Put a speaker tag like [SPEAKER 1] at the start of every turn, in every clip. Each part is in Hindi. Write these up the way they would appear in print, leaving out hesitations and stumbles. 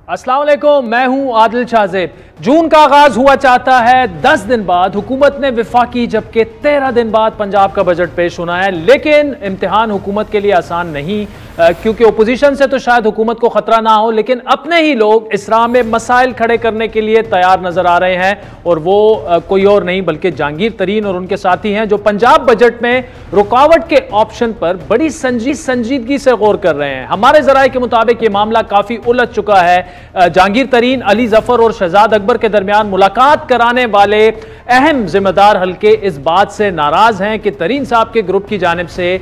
[SPEAKER 1] अस्सलाम वालेकुम, मैं हूं आदिल शाहजेब। जून का आगाज हुआ चाहता है 10 दिन बाद हुकूमत ने विफाकी जबकि 13 दिन बाद पंजाब का बजट पेश होना है। लेकिन इम्तिहान हुकूमत के लिए आसान नहीं, क्योंकि ओपोजिशन से तो शायद हुकूमत को खतरा ना हो, लेकिन अपने ही लोग इस राह में मसाइल खड़े करने के लिए तैयार नजर आ रहे हैं। और वो कोई और नहीं बल्कि जहांगीर तरीन और उनके साथी हैं, जो पंजाब बजट में रुकावट के ऑप्शन पर बड़ी संजीदगी से गौर कर रहे हैं। हमारे जराये के मुताबिक ये मामला काफी उलझ चुका है। जहांगीर तरीन, अली जफर और शहजाद अकबर के दरमियान मुलाकात कराने वाले अहम जिम्मेदार हल्के इस बात से नाराज हैं कि तरीन साहब के ग्रुप की जानिब से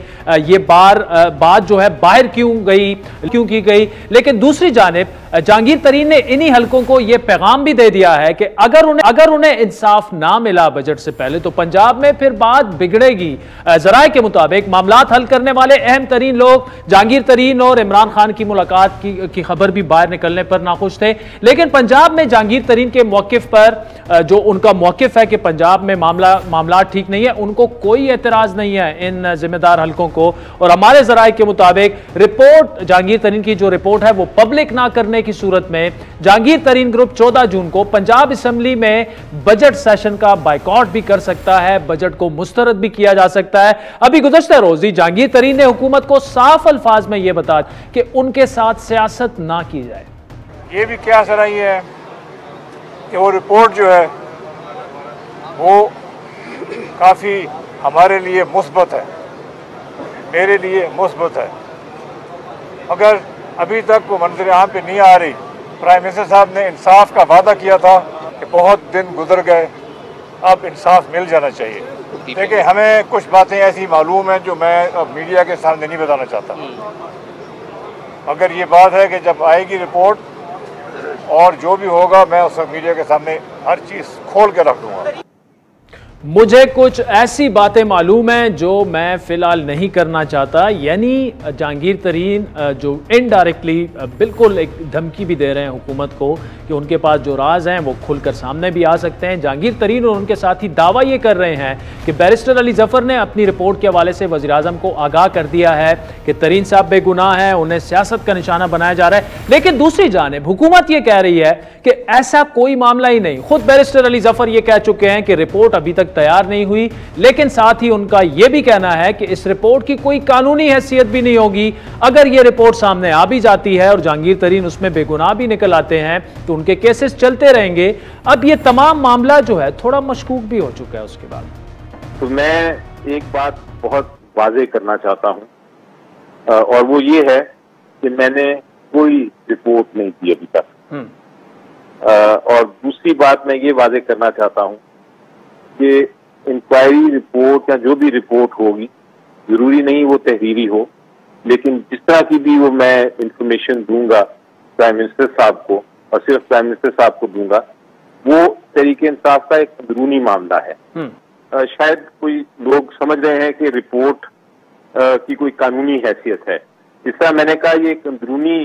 [SPEAKER 1] ये बात जो है बाहर क्यों की गई। लेकिन दूसरी जानिब जहांगीर तरीन ने इन्हीं हल्कों को यह पैगाम भी दे दिया है कि अगर उन्हें इंसाफ ना मिला बजट से पहले तो पंजाब में फिर बात बिगड़ेगी। जराये के मुताबिक मामलात हल करने वाले अहम तरीन लोग जहांगीर तरीन और इमरान खान की मुलाकात की खबर भी बाहर निकलने पर नाखुश थे। लेकिन पंजाब में जहांगीर तरीन के मौकिफ पर, जो उनका मौकिफ है कि पंजाब में मामला ठीक नहीं है, उनको कोई एतराज नहीं है इन जिम्मेदार हल्कों को। और हमारे जराये के मुताबिक रिपोर्ट, जहांगीर तरीन की जो रिपोर्ट है वो पब्लिक ना करने की सूरत में जहांगीर तरीन ग्रुप 14 जून को पंजाब असेंबली में बजट सेशन का बायकॉट भी कर सकता है, बजट को मुस्तरद भी किया जा सकता है। अभी गुज़श्ता रोज ही जहांगीर तरीन ने हुकूमत को साफ अल्फाज में यह बता कि उनके साथ सियासत ना की जाए।
[SPEAKER 2] ये भी क्या सराही है कि वो रिपोर्ट जो है वो काफ़ी हमारे लिए मुस्बत है, मेरे लिए मुस्बत है। अगर अभी तक वो मंजर आम पे नहीं आ रही, प्राइम मिनिस्टर साहब ने इंसाफ का वादा किया था कि बहुत दिन गुजर गए, अब इंसाफ मिल जाना चाहिए। देखिए, हमें कुछ बातें ऐसी मालूम हैं जो मैं अब मीडिया के सामने नहीं बताना चाहता। अगर ये बात है कि जब आएगी रिपोर्ट और जो भी होगा मैं उस मीडिया के सामने हर चीज़ खोल के रख दूँगा।
[SPEAKER 1] मुझे कुछ ऐसी बातें मालूम हैं जो मैं फिलहाल नहीं करना चाहता। यानी जहांगीर तरीन जो इनडायरेक्टली बिल्कुल एक धमकी भी दे रहे हैं हुकूमत को कि उनके पास जो राज हैं वो खुलकर सामने भी आ सकते हैं। जहांगीर तरीन और उनके साथी दावा ये कर रहे हैं कि बैरिस्टर अली जफर ने अपनी रिपोर्ट के हवाले से वज़ीर आज़म को आगाह कर दिया है कि तरीन साहब बेगुनाह हैं, उन्हें सियासत का निशाना बनाया जा रहा है। लेकिन दूसरी जानिब हुकूमत ये कह रही है कि ऐसा कोई मामला ही नहीं। खुद बैरिस्टर अली जफर ये कह चुके हैं कि रिपोर्ट अभी तक तैयार नहीं हुई, लेकिन साथ ही उनका यह भी कहना है कि इस रिपोर्ट की कोई कानूनी हैसियत भी नहीं होगी। अगर यह रिपोर्ट सामने आ भी जाती है और जहांगीर तरीन उसमें बेगुनाह भी निकल आते हैं तो उनके केसेस चलते रहेंगे। अब यह तमाम मामला जो है थोड़ा मशकूक भी हो चुका है। उसके बाद
[SPEAKER 3] तो मैं एक बात बहुत वाज़ेह करना चाहता हूं, और वो ये है कि मैंने कोई रिपोर्ट नहीं दी अभी तक। और दूसरी बात मैं ये वाज़ेह करना चाहता हूं कि इंक्वायरी रिपोर्ट या जो भी रिपोर्ट होगी, जरूरी नहीं वो तहरीरी हो, लेकिन जिस तरह की भी वो मैं इंफॉर्मेशन दूंगा प्राइम मिनिस्टर साहब को, और सिर्फ प्राइम मिनिस्टर साहब को दूंगा, वो तरीके इंसाफ का एक अंदरूनी मामला है। शायद कोई लोग समझ रहे हैं कि रिपोर्ट की कोई कानूनी हैसियत है। जिस तरह मैंने कहा, ये एक अंदरूनी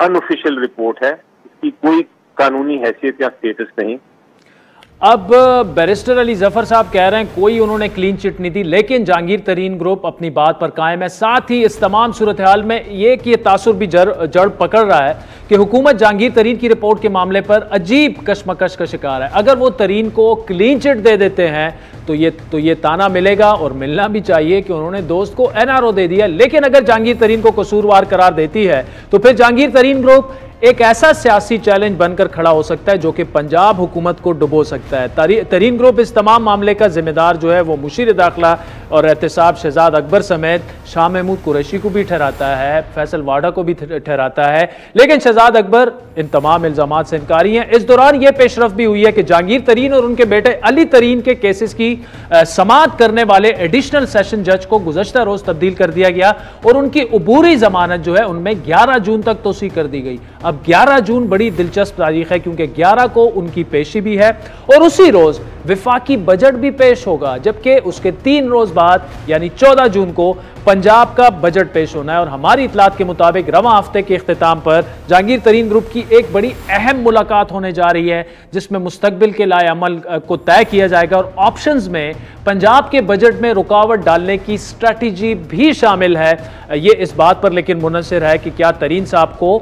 [SPEAKER 3] अनऑफिशियल रिपोर्ट है, इसकी कोई कानूनी हैसियत या स्टेटस नहीं।
[SPEAKER 1] अब बैरिस्टर अली जफर साहब कह रहे हैं कोई उन्होंने क्लीन चिट नहीं दी, लेकिन जहांगीर तरीन ग्रुप अपनी बात पर कायम है। साथ ही इस तमाम सूरत हाल में ये तासुर भी जड़ पकड़ रहा है कि हुकूमत जहांगीर तरीन की रिपोर्ट के मामले पर अजीब कशमकश का शिकार है। अगर वो तरीन को क्लीन चिट दे देते हैं तो ये ताना मिलेगा, और मिलना भी चाहिए कि उन्होंने दोस्त को NRO दे दिया। लेकिन अगर जहांगीर तरीन को कसूरवार करार देती है तो फिर जहांगीर तरीन ग्रुप एक ऐसा सियासी चैलेंज बनकर खड़ा हो सकता है जो कि पंजाब हुकूमत को डुबो सकता है। तरीन ग्रुप इस तमाम मामले का जिम्मेदार जो है वो मुशीर दाखिला और एहतसाब शहजाद अकबर समेत शाह महमूद कुरैशी को भी ठहराता है, फैसल वाडा को भी ठहराता है। लेकिन शहजाद अकबर इन तमाम इल्जामात से इनकारी हैं। इस दौरान यह पेशरफ भी हुई है कि जहांगीर तरीन और उनके बेटे अली तरीन के केसेस की समाअत करने वाले एडिशनल सेशन जज को गुज़श्ता रोज तब्दील कर दिया गया और उनकी अबूरी जमानत जो है उनमें 11 जून तक तोसी कर दी गई। अब 11 जून बड़ी दिलचस्प तारीख है, क्योंकि 11 को उनकी पेशी भी है और उसी रोज विफाकी बजट भी पेश होगा, जबकि उसके 3 रोज बाद यानी 14 जून को पंजाब का बजट पेश होना है और हमारी इतलात के मुताबिक रवां हफ्ते के इख्तिताम पर जहांगीर तरीन ग्रुप की एक बड़ी अहम मुलाकात होने जा रही है, जिसमें मुस्तकबिल के लाए अमल को तय किया जाएगा और ऑप्शंस में पंजाब के बजट में रुकावट डालने की स्ट्रैटेजी भी शामिल है। ये इस बात पर लेकिन मुनसर है कि क्या तरीन साहब को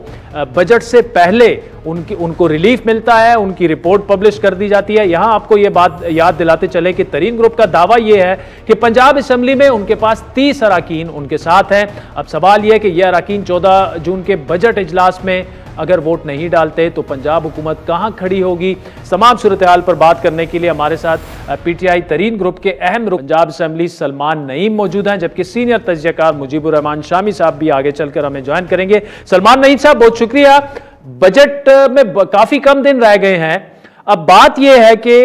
[SPEAKER 1] बजट से पहले उनको रिलीफ मिलता है, उनकी रिपोर्ट पब्लिश कर दी जाती है। यहां आपको यह बात याद दिलाते चले कि तरीन ग्रुप का दावा यह है कि पंजाब असेंबली में उनके पास 30 अराकीन उनके साथ हैं। अब सवाल यह है कि यह अराकीन 14 जून के बजट इजलास में अगर वोट नहीं डालते तो पंजाब हुकूमत कहां खड़ी होगी। तमाम सूरत हाल पर बात करने के लिए हमारे साथ पीटीआई तरीन ग्रुप के अहम पंजाब असेंबली सलमान नईम मौजूद हैं, जबकि सीनियर तज्जियाकार मुजीबुर रहमान शामी साहब भी आगे चलकर हमें ज्वाइन करेंगे। सलमान नईम साहब, बहुत शुक्रिया। बजट में काफी कम दिन रह गए हैं। अब बात यह है कि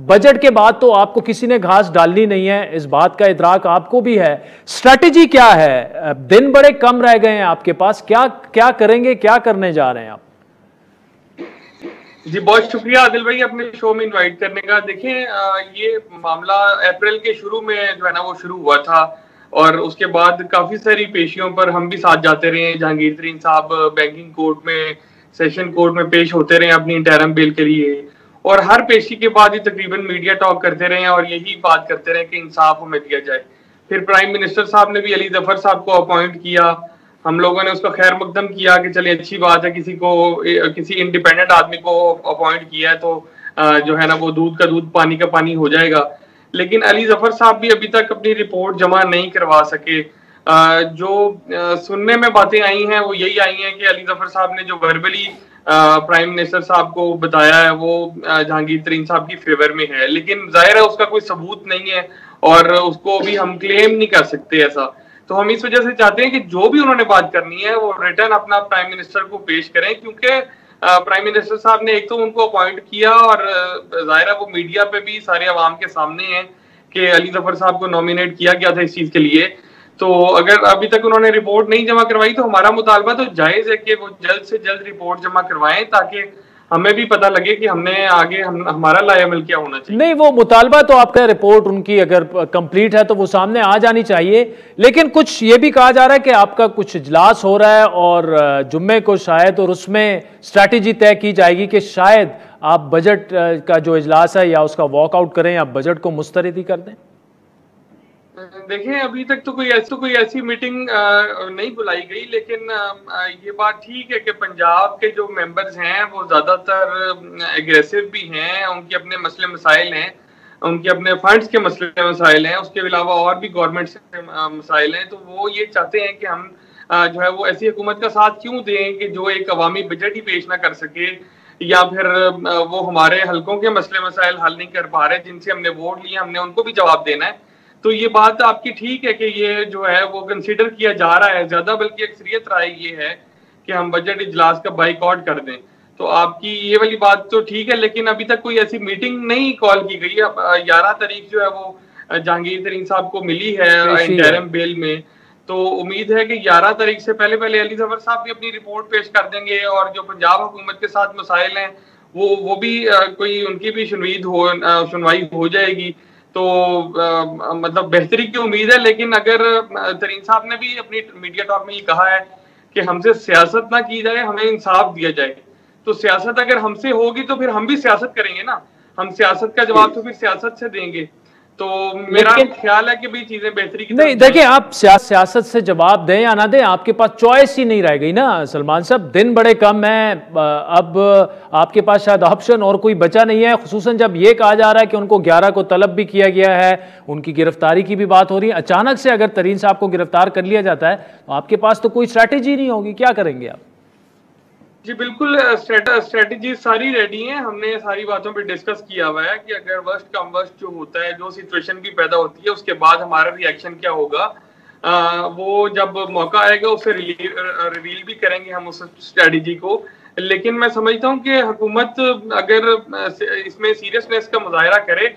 [SPEAKER 1] बजट के बाद तो आपको किसी ने घास डालनी नहीं है, इस बात का इदराक आपको भी है। स्ट्रैटेजी क्या है? दिन बड़े कम रह गए हैं आपके पास, क्या करेंगे, क्या करने जा रहे हैं आप?
[SPEAKER 4] जी बहुत शुक्रिया आदिल भाई अपने शो में इनवाइट करने का। देखें, ये मामला अप्रैल के शुरू में जो है ना वो शुरू हुआ था और उसके बाद काफी सारी पेशियों पर हम भी साथ जाते रहे। जहांगीर तरीन साहब बैंकिंग कोर्ट में, सेशन कोर्ट में पेश होते रहे अपनी इंटरम बेल के लिए और हर पेशी के बाद ही तकरीबन मीडिया टॉक करते रहे और यही बात करते रहे कि इंसाफ हमें दिया जाए। फिर प्राइम मिनिस्टर साहब ने भी अली जफर साहब को अपॉइंट किया, हम लोगों ने उसका खैर मकदम किया कि चलिए अच्छी बात है, किसी इंडिपेंडेंट आदमी को अपॉइंट किया है तो जो है ना वो दूध का दूध पानी का पानी हो जाएगा। लेकिन अली जफर साहब भी अभी तक अपनी रिपोर्ट जमा नहीं करवा सके। जो सुनने में बातें आई हैं वो यही आई हैं कि अली जफर साहब ने जो वर्बली प्राइम मिनिस्टर साहब को बताया है वो जहांगीर तरीन साहब की फेवर में है, लेकिन जाहिर है उसका कोई सबूत नहीं है और उसको भी हम क्लेम नहीं कर सकते ऐसा। तो हम इस वजह से चाहते हैं कि जो भी उन्होंने बात करनी है वो रिटर्न अपना प्राइम मिनिस्टर को पेश करें, क्योंकि प्राइम मिनिस्टर साहब ने एक तो उनको अपॉइंट किया और जाहिर है वो मीडिया पे भी सारे अवाम के सामने है कि अली जफर साहब को नॉमिनेट किया गया था इस चीज के लिए। तो अगर अभी तक उन्होंने रिपोर्ट नहीं जमा करवाई तो हमारा मुतालबा तो जायज है कि वो जल्द से जल्द रिपोर्ट जमा करवाएं ताकि हमें भी पता लगे कि हमने आगे हमारा लायअमल क्या होना चाहिए।
[SPEAKER 1] नहीं, वो मुतालबा तो आपका रिपोर्ट उनकी अगर कंप्लीट है तो वो सामने आ जानी चाहिए, लेकिन कुछ ये भी कहा जा रहा है कि आपका कुछ इजलास हो रहा है और जुम्मे को शायद, और उसमें स्ट्रैटेजी तय की जाएगी कि शायद आप बजट का जो इजलास है या उसका वॉकआउट करें या बजट को मुस्तरदी कर दें।
[SPEAKER 4] देखें, अभी तक तो कोई ऐसी मीटिंग नहीं बुलाई गई, लेकिन ये बात ठीक है कि पंजाब के जो मेंबर्स हैं वो ज्यादातर एग्रेसिव भी हैं, उनके अपने मसले मसाइल हैं, उनके अपने फंड्स के मसले मसाइल हैं, उसके अलावा और भी गवर्नमेंट से मसाइल हैं। तो वो ये चाहते हैं कि हम जो है वो ऐसी हुकूमत का साथ क्यों दें कि जो एक अवामी बजट ही पेश ना कर सके या फिर वो हमारे हल्कों के मसले मसाइल हल नहीं कर पा रहे जिनसे हमने वोट लिए, हमने उनको भी जवाब देना है। तो ये बात आपकी ठीक है कि ये जो है वो कंसीडर किया जा रहा है ज्यादा, बल्कि अक्सरियत राय ये है कि हम बजट इजलास का बाइकआउट कर दें। तो आपकी ये वाली बात तो ठीक है, लेकिन अभी तक कोई ऐसी मीटिंग नहीं कॉल की गई। 11 तारीख जो है वो जहांगीर तरीन साहब को मिली है इंटरिम बेल में, तो उम्मीद है कि 11 तारीख से पहले अली जफर साहब भी अपनी रिपोर्ट पेश कर देंगे और जो पंजाब हुकूमत के साथ मसाइल हैं वो भी कोई उनकी भी सुनवाई हो जाएगी। तो मतलब बेहतरी की उम्मीद है। लेकिन अगर तरीन साहब ने भी अपनी मीडिया टॉक में ये कहा है कि हमसे सियासत ना की जाए, हमें इंसाफ दिया जाए, तो सियासत अगर हमसे होगी तो फिर हम भी सियासत करेंगे ना, हम सियासत का जवाब तो फिर सियासत से देंगे। तो मेरा ख्याल है कि भाई चीजें बेहतरी की
[SPEAKER 1] नहीं, देखिए आप सियासत से जवाब दें या ना दें, आपके पास चॉइस ही नहीं रह गई ना सलमान साहब। दिन बड़े कम हैं, अब आपके पास शायद ऑप्शन और कोई बचा नहीं है, खुसूसन जब ये कहा जा रहा है कि उनको 11 को तलब भी किया गया है, उनकी गिरफ्तारी की भी बात हो रही है। अचानक से अगर तरीन साहब को गिरफ्तार कर लिया जाता है तो आपके पास तो कोई स्ट्रैटेजी नहीं होगी, क्या करेंगे आप?
[SPEAKER 4] जी बिल्कुल, स्ट्रेटजी सारी रेडी हैं। हमने सारी बातों पे डिस्कस किया हुआ है कि अगर वर्स्ट कम वर्स्ट जो होता है, जो सिचुएशन भी पैदा होती है, उसके बाद हमारा रिएक्शन क्या होगा, वो जब मौका आएगा उसे रिवील भी करेंगे हम उस स्ट्रेटजी को। लेकिन मैं समझता हूँ कि हुकूमत अगर इसमें सीरियसनेस का मुजाहरा करे,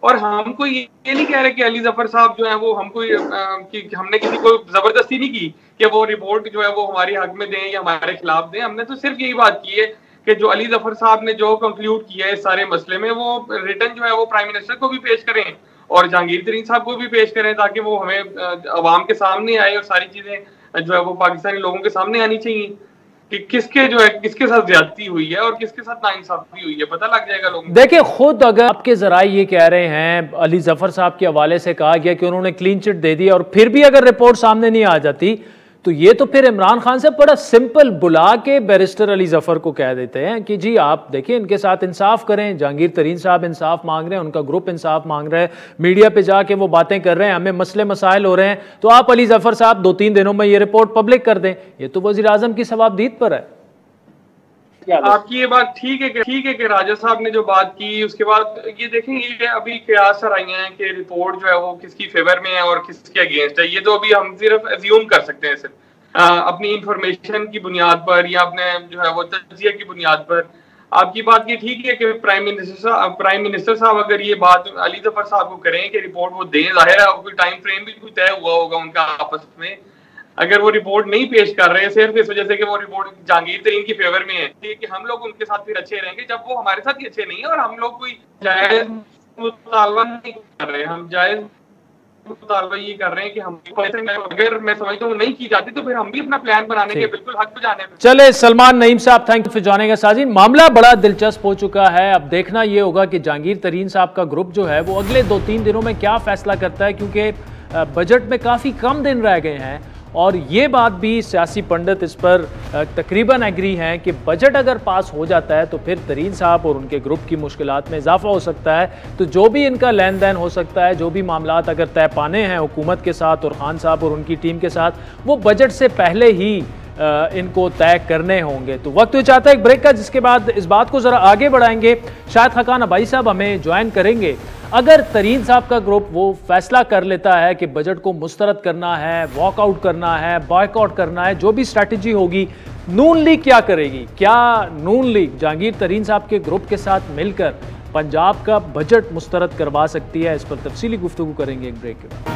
[SPEAKER 4] और हम कोई ये नहीं कह रहे कि अली जफर साहब जो है वो हमको हमने किसी को जबरदस्ती नहीं की कि वो रिपोर्ट जो है वो हमारे हक में दें या हमारे खिलाफ दें। हमने तो सिर्फ यही बात की है कि जो अली जफर साहब ने जो कंक्लूड किया है इस सारे मसले में, वो रिटर्न जो है वो प्राइम मिनिस्टर को भी पेश करें और जहांगीर तरीन साहब को भी पेश करें ताकि वो हमें अवाम के सामने आए और सारी चीजें जो है वो पाकिस्तानी लोगों के सामने आनी चाहिए कि किसके जो है किसके साथ ज्यादती हुई है और किसके साथ नाइंसाफी हुई है, पता लग जाएगा लोगों को।
[SPEAKER 1] देखिए, खुद अगर आपके जराए ये कह रहे हैं, अली जफर साहब के हवाले से कहा गया कि उन्होंने क्लीन चिट दे दी और फिर भी अगर रिपोर्ट सामने नहीं आ जाती तो ये तो फिर इमरान खान से बड़ा सिंपल बुला के बैरिस्टर अली जफर को कह देते हैं कि जी आप देखिए इनके साथ इंसाफ करें। जहांगीर तरीन साहब इंसाफ मांग रहे हैं, उनका ग्रुप इंसाफ मांग रहा है, मीडिया पे जाके वो बातें कर रहे हैं, हमें मसले मसाइल हो रहे हैं, तो आप अली जफर साहब 2-3 दिनों में ये रिपोर्ट पब्लिक कर दें। ये तो वजीर आजम की सवाबदीद पर है।
[SPEAKER 4] आपकी ये बात ठीक है कि राजा साहब ने जो बात की उसके बाद ये देखें, ये अभी कयास सराइयां हैं कि रिपोर्ट जो है वो किसकी फेवर में है और किसके अगेंस्ट है। ये तो अभी हम सिर्फ एज्यूम कर सकते हैं, सिर्फ अपनी इंफॉर्मेशन की बुनियाद पर या अपने जो है वो तज्जिया की बुनियाद पर। आपकी बात ये ठीक है कि प्राइम मिनिस्टर साहब अगर ये बात अली जफर साहब को करें कि रिपोर्ट वो दें, जाहिर है कोई टाइम फ्रेम भी कोई तय हुआ होगा उनका आपस में। अगर वो रिपोर्ट नहीं पेश कर रहे हैं सिर्फ इस वजह से कि वो रिपोर्ट जहांगीर तरीन की फेवर में है कि हम लोग उनके साथ फिर अच्छे रहेंगे, जब वो हमारे साथ ही अच्छे नहीं है और हम लोग कोई जायज मुतालबा नहीं कर रहे हैं। हम जायज मुतालबा ये कर रहे हैं कि हम अगर मैं समझता हूँ नहीं की जाती तो फिर हम भी अपना प्लान बनाने के बिल्कुल हक पे जाने पे।
[SPEAKER 1] चले, सलमान नईम साहब, थैंक यू फॉर जॉइनिंग अस। साजिद, मामला बड़ा दिलचस्प हो चुका है। अब देखना ये होगा कि जहांगीर तरीन साहब का ग्रुप जो है वो अगले 2-3 दिनों में क्या फैसला करता है, क्योंकि बजट में काफी कम दिन रह गए हैं और ये बात भी सियासी पंडित इस पर तकरीबन एग्री हैं कि बजट अगर पास हो जाता है तो फिर तरीन साहब और उनके ग्रुप की मुश्किलात में इजाफा हो सकता है। तो जो भी इनका लेन देन हो सकता है, जो भी मामलात अगर तय पाने हैं हुकूमत के साथ और खान साहब और उनकी टीम के साथ, वो बजट से पहले ही इनको तय करने होंगे। तो वक्त चाहता है एक ब्रेक का, जिसके बाद इस बात को ज़रा आगे बढ़ाएंगे। शायद खकान अबाई साहब हमें ज्वाइन करेंगे। अगर तरीन साहब का ग्रुप वो फैसला कर लेता है कि बजट को मुस्तरद करना है, वॉकआउट करना है, बॉयकॉट करना है, जो भी स्ट्रैटेजी होगी, नून लीग क्या करेगी? क्या नून लीग जहांगीर तरीन साहब के ग्रुप के साथ मिलकर पंजाब का बजट मुस्तरद करवा सकती है? इस पर तफसीली गुफ्तगू करेंगे एक ब्रेक के बाद।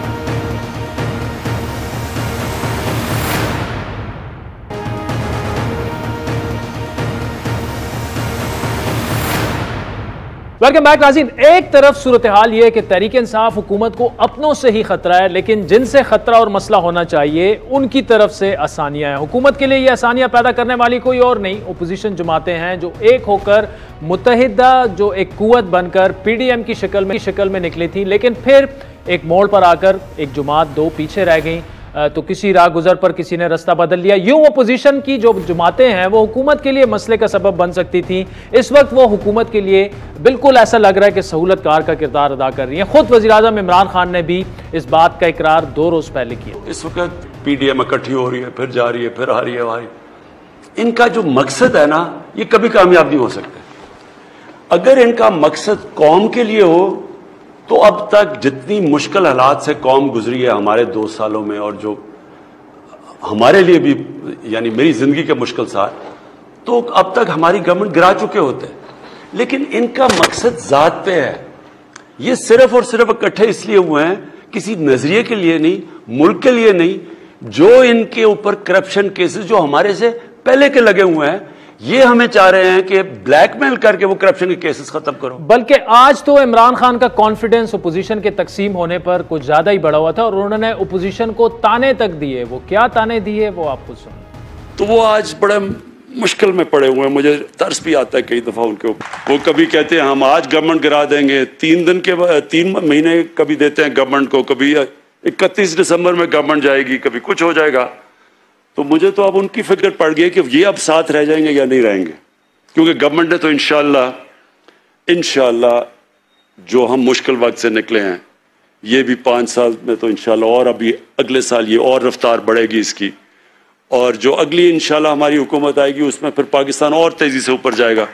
[SPEAKER 1] वेलकम बैक नाज़रीन। एक तरफ सूरत हाल ये है कि तहरीक इंसाफ हुकूमत को अपनों से ही खतरा है, लेकिन जिनसे खतरा और मसला होना चाहिए उनकी तरफ से आसानियां हैं। हुकूमत के लिए ये आसानियां पैदा करने वाली कोई और नहीं, अपोजिशन जमातें हैं जो एक होकर मुत्तहिदा जो एक कुव्वत बनकर पीडीएम की शक्ल में निकली थी, लेकिन फिर एक मोड़ पर आकर एक जमात दो पीछे रह गई। तो किसी राह गुजर पर किसी ने रास्ता बदल लिया। यूं अपोजिशन की जो जमातें हैं वो हुकूमत के लिए मसले का सबब बन सकती थी, इस वक्त वो हुकूमत के लिए बिल्कुल ऐसा लग रहा है कि सहूलतकार का किरदार अदा कर रही है। खुद वज़ीर आज़म इमरान खान ने भी इस बात का इकरार 2 रोज पहले किया।
[SPEAKER 5] इस वक्त पीडीएम इकट्ठी हो रही है, फिर जा रही है, फिर आ रही है भाई। इनका जो मकसद है ना, ये कभी कामयाब नहीं हो सकते। अगर इनका मकसद कौम के लिए हो तो अब तक जितनी मुश्किल हालात से कौम गुजरी है हमारे 2 सालों में, और जो हमारे लिए भी यानी मेरी जिंदगी के मुश्किल साल, तो अब तक हमारी गवर्नमेंट गिरा चुके होते हैं। लेकिन इनका मकसद जात पे है। ये सिर्फ और सिर्फ इकट्ठे इसलिए हुए हैं, किसी नजरिए के लिए नहीं, मुल्क के लिए नहीं। जो इनके ऊपर करप्शन केसेस जो हमारे से पहले के लगे हुए हैं, ये हमें चाह रहे हैं कि ब्लैकमेल करके वो करप्शन के केसेस खत्म करो।
[SPEAKER 1] बल्कि आज तो इमरान खान का कॉन्फिडेंस अपोजिशन के तकसीम होने पर कुछ ज्यादा ही बढ़ा हुआ था और उन्होंने अपोजिशन को ताने तक दिए। वो क्या ताने दिए वो आपको सुनो।
[SPEAKER 5] तो वो आज बड़े मुश्किल में पड़े हुए हैं। मुझे तरस भी आता है कई दफा उनके ऊपर। वो कभी कहते हैं हम आज गवर्नमेंट गिरा देंगे, 3 महीने कभी देते हैं गवर्नमेंट को, कभी 31 दिसंबर में गवर्नमेंट जाएगी, कभी कुछ हो जाएगा। तो मुझे तो अब उनकी फिक्र पड़ गई कि ये अब साथ रह जाएंगे या नहीं रहेंगे, क्योंकि गवर्नमेंट ने तो इंशाल्लाह जो हम मुश्किल वक्त से निकले हैं, ये भी 5 साल में तो इंशाल्लाह, और अभी अगले साल ये और रफ्तार बढ़ेगी इसकी, और जो अगली इंशाल्लाह हमारी हुकूमत आएगी उसमें फिर पाकिस्तान और तेजी से ऊपर जाएगा।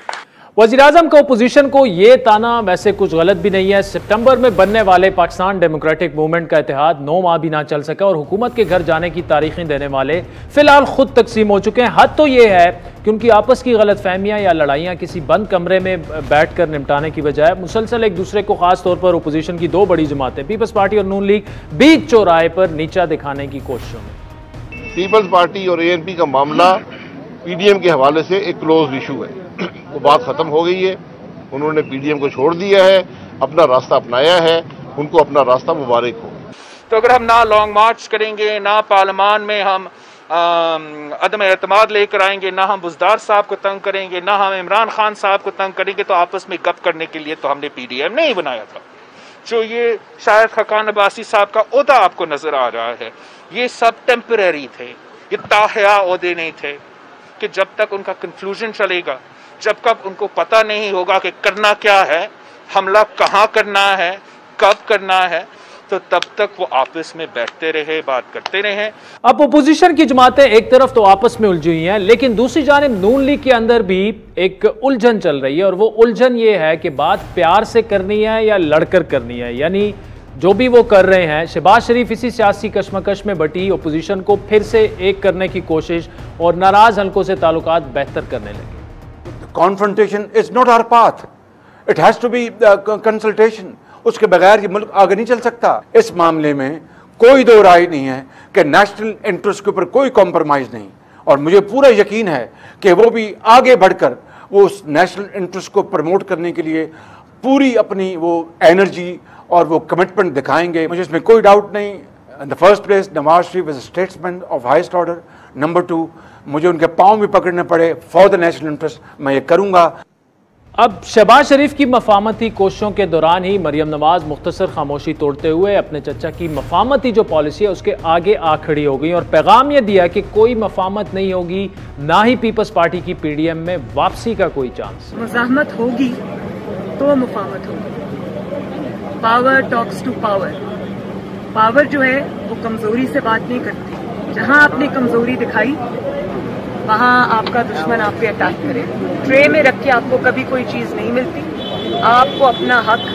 [SPEAKER 1] वज़ीर आज़म का अपोजिशन को ये ताना वैसे कुछ गलत भी नहीं है। सितंबर में बनने वाले पाकिस्तान डेमोक्रेटिक मूवमेंट का इत्तेहाद 9 माह भी ना चल सका और हुकूमत के घर जाने की तारीखें देने वाले फिलहाल खुद तकसीम हो चुके हैं। हद तो ये है कि उनकी आपस की गलत फहमियाँ या लड़ाइयाँ किसी बंद कमरे में बैठ कर निपटाने की बजाय मुसलसल एक दूसरे को, खास तौर पर अपोजिशन की 2 बड़ी जमातें पीपल्स पार्टी और नून लीग, बीच चौराहे पर नीचा दिखाने की कोशिशों में।
[SPEAKER 6] पीपल्स पार्टी और एएनपी का मामला पीडीएम के हवाले से एक क्लोज इशू है। वो बात खत्म हो गई है। उन्होंने पीडीएम को छोड़ दिया है, अपना रास्ता अपनाया है। उनको अपना रास्ता मुबारक हो।
[SPEAKER 7] तो अगर हम ना लॉन्ग मार्च करेंगे, ना पार्लियामान में हम अदम एतमाद लेकर आएंगे, ना हम बुज़दार साहब को तंग करेंगे, ना हम इमरान खान साहब को तंग करेंगे, तो आपस में गप करने के लिए तो हमने PDM नहीं बनाया था। जो ये शायद खकान अब्बासी साहब का ओहदा आपको नजर आ रहा है, ये सब टेम्परेरी थे, ये ताहया ओहदे नहीं थे कि जब तक उनका कंफ्यूजन चलेगा, जब तक उनको पता नहीं होगा कि करना क्या है, हमला कहाँ करना है, कब करना है, तो तब तक वो आपस में बैठते रहे, बात करते रहे।
[SPEAKER 1] अब ओपोजिशन की जमातें एक तरफ तो आपस में उलझी हुई हैं, लेकिन दूसरी जानिब नून लीग के अंदर भी एक उलझन चल रही है, और वो उलझन ये है कि बात प्यार से करनी है या लड़कर करनी है। यानी जो भी वो कर रहे हैं, शहबाज शरीफ इसी सियासी कशमकश में बटी ओपोजिशन को फिर से एक करने की कोशिश और नाराज हलकों से ताल्लुकात बेहतर करने लगे।
[SPEAKER 8] Confrontation is not our path, it has to be consultation. उसके बगैर ये मुल्क आगे नहीं चल सकता। इस मामले में कोई दो राय नहीं है कि नेशनल इंटरेस्ट के ऊपर कोई कॉम्प्रोमाइज नहीं, और मुझे पूरा यकीन है कि वो भी आगे बढ़कर वो उस नेशनल इंटरेस्ट को प्रमोट करने के लिए पूरी अपनी वो एनर्जी और वो कमिटमेंट दिखाएंगे। मुझे इसमें कोई डाउट नहीं। In the first place Nawaz Sharif is a statesman of highest order. Number 2, मुझे उनके पांव भी पकड़ने पड़े फॉर द नेशनल इंटरेस्ट, मैं ये करूंगा।
[SPEAKER 1] अब शहबाज शरीफ की मफामती कोशिशों के दौरान ही मरियम नवाज मुख्तसर खामोशी तोड़ते हुए अपने चचा की मफामती जो पॉलिसी है उसके आगे आ खड़ी हो गई और पैगाम यह दिया कि कोई मफामत नहीं होगी, ना ही पीपल्स पार्टी की PDM में वापसी का कोई चांस।
[SPEAKER 9] मज़ाहमत होगी तो मुफामत होगी। Power talks to power. Power जो है वो कमजोरी से बात नहीं करती। जहां आपने कमजोरी दिखाई वहां आपका दुश्मन आप पे अटैक करे। ट्रे में रख के आपको कभी कोई चीज नहीं मिलती, आपको अपना हक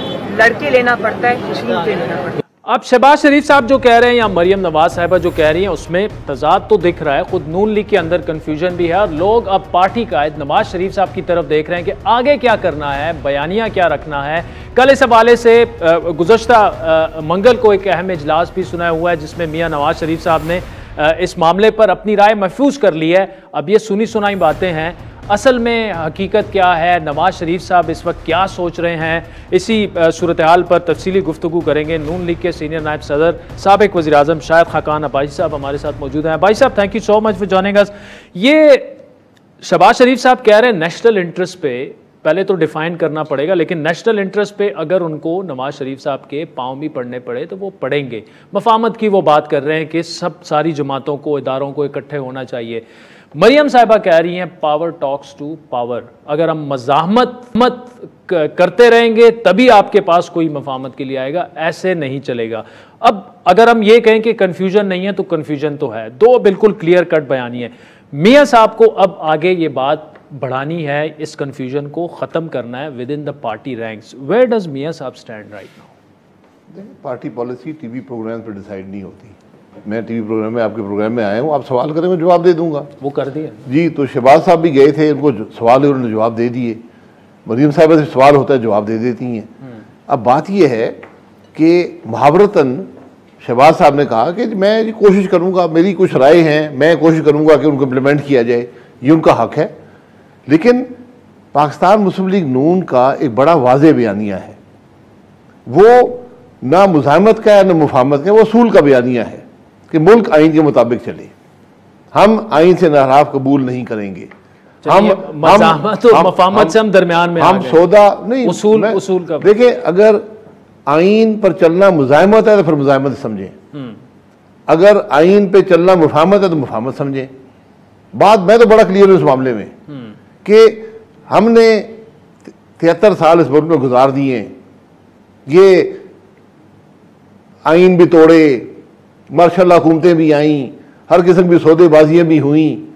[SPEAKER 9] लड़के लेना पड़ता है, छीन के लेना पड़ता है।
[SPEAKER 1] अब शहबाज शरीफ साहब जो कह रहे हैं या मरियम नवाज साहिबा जो कह रही हैं उसमें तजाद तो दिख रहा है। खुद नून लीग के अंदर कंफ्यूजन भी है और लोग अब पार्टी कायद नवाज शरीफ साहब की तरफ देख रहे हैं कि आगे क्या करना है, बयानिया क्या रखना है। कल इस हवाले से गुज़श्ता मंगल को एक अहम इजलास भी सुना हुआ है जिसमें मियां नवाज शरीफ साहब ने इस मामले पर अपनी राय महफूज कर ली है। अब ये सुनी सुनाई बातें हैं, असल में हकीकत क्या है, नवाज शरीफ साहब इस वक्त क्या सोच रहे हैं, इसी सूरत हाल पर तफसीली गुफ्तगू करेंगे। नून लीग के सीनियर नायब सदर साबिक वज़ीर आज़म शायद खकान अब्बासी साहब हमारे साथ मौजूद हैं। भाई साहब, thank you so much for joining अस। ये शहबाज शरीफ साहब कह रहे हैं नेशनल इंटरेस्ट पे पहले तो डिफाइन करना पड़ेगा, लेकिन नेशनल इंटरेस्ट पे अगर उनको नवाज शरीफ साहब के पाँव भी पड़ने पड़े तो वो पड़ेंगे। मफामत की वो बात कर रहे हैं कि सब सारी जमातों को, इदारों को इकट्ठे होना चाहिए। मरियम साहिबा कह रही हैं पावर टॉक्स टू पावर। अगर हम मज़ाहमत करते रहेंगे तभी आपके पास कोई मफामत के लिए आएगा, ऐसे नहीं चलेगा। अब अगर हम ये कहें कि कन्फ्यूजन नहीं है तो कन्फ्यूजन तो है। दो बिल्कुल क्लियर कट बयानी है। मियाँ साहब को अब आगे ये बात बढ़ानी है, इस कन्फ्यूजन को ख़त्म करना है within the party ranks. Where does Miyan Sahab stand right now?
[SPEAKER 6] Party policy TV program पर डिसाइड नहीं होती। मैं टीवी प्रोग्राम में, आपके प्रोग्राम में आया हूँ, आप सवाल करें मैं जवाब दे दूंगा।
[SPEAKER 1] वो कर दिया
[SPEAKER 6] जी। तो शहबाज साहब भी गए थे, उनको सवाल है उन्होंने जवाब दे दिए। मरियम साहिबा से सवाल होता है जवाब दे देती हैं। अब बात यह है कि मुहावरतन शहबाज साहब ने कहा कि मैं कोशिश करूंगा, मेरी कुछ राय हैं, मैं कोशिश करूंगा कि उनको इम्प्लीमेंट किया जाए, ये उनका हक है। लेकिन पाकिस्तान मुस्लिम लीग नून का एक बड़ा वाज़ेह बयानिया है, वो ना मुज़ाहमत का है ना मुफाहमत का, वो असूल का बयानिया है कि मुल्क आइन के मुताबिक चले। हम आइन से नाराफ कबूल नहीं करेंगे।
[SPEAKER 1] मफाहमत से हम दरमियान में
[SPEAKER 6] हम सौदा नहीं,
[SPEAKER 1] उसूल का
[SPEAKER 6] देखिए, अगर आइन पर चलना मुज़ाहमत है तो फिर मुज़ाहमत समझें, अगर आइन पे चलना मुफाहमत है तो मुफाहमत समझें। बात मैं तो बड़ा क्लियर हूं इस मामले में कि हमने 73 साल इस मुल्क में गुजार दिए, ये आइन भी तोड़े, मार्शल हुकूमतें भी आईं, हर किस्म की सौदेबाजियाँ भी हुई।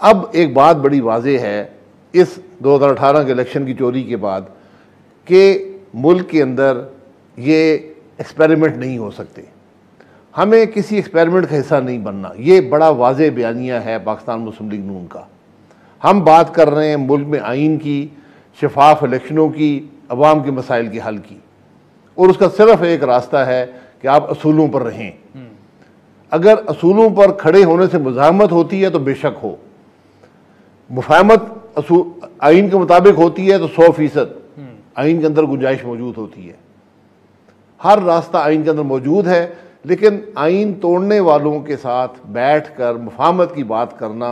[SPEAKER 6] अब एक बात बड़ी वाज़ेह है इस 2018 के इलेक्शन की चोरी के बाद कि मुल्क के अंदर ये एक्सपेरिमेंट नहीं हो सकते, हमें किसी एक्सपेरिमेंट का हिस्सा नहीं बनना। ये बड़ा वाज़ेह बयानिया है पाकिस्तान मुस्लिम लीग नून का। हम बात कर रहे हैं मुल्क में आइन की, शफाफ इलेक्शनों की, अवाम के मसाइल के हल की, और उसका सिर्फ एक रास्ता है कि आप असूलों पर रहें। अगर असूलों पर खड़े होने से मुज़ाहमत होती है तो बेशक हो, मुफाहमत आइन के मुताबिक होती है तो 100% आइन के अंदर गुंजाइश मौजूद होती है। हर रास्ता आइन के अंदर मौजूद है, लेकिन आइन तोड़ने वालों के साथ बैठकर मुफाहमत की बात करना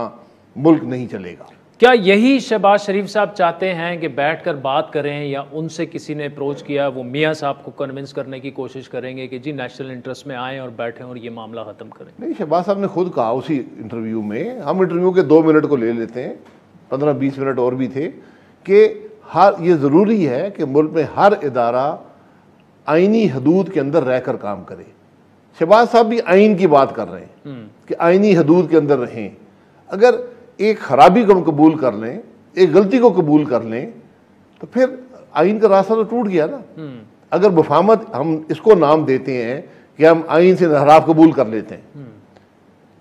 [SPEAKER 6] मुल्क नहीं चलेगा।
[SPEAKER 1] क्या यही शहबाज शरीफ साहब चाहते हैं कि बैठकर बात करें, या उनसे किसी ने अप्रोच किया, वो मियाँ साहब को कन्विंस करने की कोशिश करेंगे कि जी नेशनल इंटरेस्ट में आएँ और बैठें और ये मामला ख़त्म करें?
[SPEAKER 6] नहीं, शहबाज साहब ने खुद कहा उसी इंटरव्यू में, हम इंटरव्यू के 2 मिनट को ले लेते हैं, 15-20 मिनट और भी थे, कि ये ज़रूरी है कि मुल्क में हर इदारा आइनी हदूद के अंदर रहकर काम करे। शहबाज साहब भी आइन की बात कर रहे हैं कि आइनी हदूद के अंदर रहें। अगर एक खराबी को कबूल कर लें, एक गलती को कबूल कर लें, तो फिर आइन का रास्ता तो टूट गया ना। अगर मुफाहमत हम इसको नाम देते हैं कि हम आइन से इनहराफ कबूल कर लेते हैं,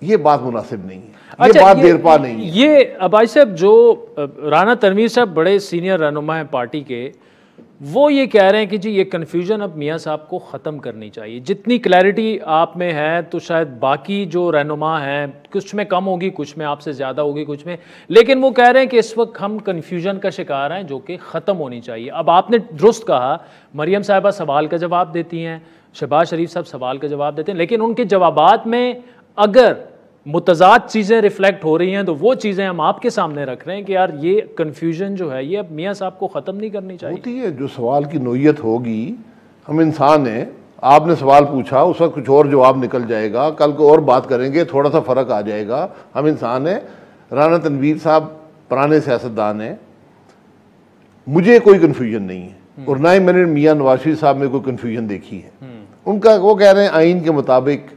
[SPEAKER 6] ये बात मुनासिब नहीं है, ये बात देरपा नहीं है।
[SPEAKER 1] ये अबाई साहब, जो राना तनवीर साहब बड़े सीनियर रहनुमा हैं पार्टी के, वो ये कह रहे हैं कि जी ये कन्फ्यूजन अब मियाँ साहब को ख़त्म करनी चाहिए। जितनी क्लैरिटी आप में है तो शायद बाकी जो रहनुमा हैं कुछ में कम होगी, कुछ में आपसे ज़्यादा होगी, कुछ में, लेकिन वो कह रहे हैं कि इस वक्त हम कन्फ्यूजन का शिकार हैं जो कि ख़त्म होनी चाहिए। अब आपने दुरुस्त कहा, मरियम साहिबा सवाल का जवाब देती हैं, शहबाज शरीफ साहब सवाल का जवाब देते हैं, लेकिन उनके जवाबात में अगर मुतज़ाद चीज़ें रिफ्लेक्ट हो रही हैं तो वो चीज़ें हम आपके सामने रख रहे हैं कि यार ये कन्फ्यूजन जो है ये अब मियाँ साहब को ख़त्म नहीं करनी चाहिए।
[SPEAKER 6] होती है, जो सवाल की नोयत होगी, हम इंसान हैं, आपने सवाल पूछा, उस वक्त कुछ और जवाब निकल जाएगा, कल को और बात करेंगे, थोड़ा सा फ़र्क आ जाएगा, हम इंसान हैं। राना तनवीर साहब पुराने सियासतदान हैं, मुझे कोई कन्फ्यूजन नहीं है, और ना ही मैंने मियाँ नवाज शरीफ साहब में कोई कन्फ्यूजन देखी है। उनका वो कह रहे हैं आइन के मुताबिक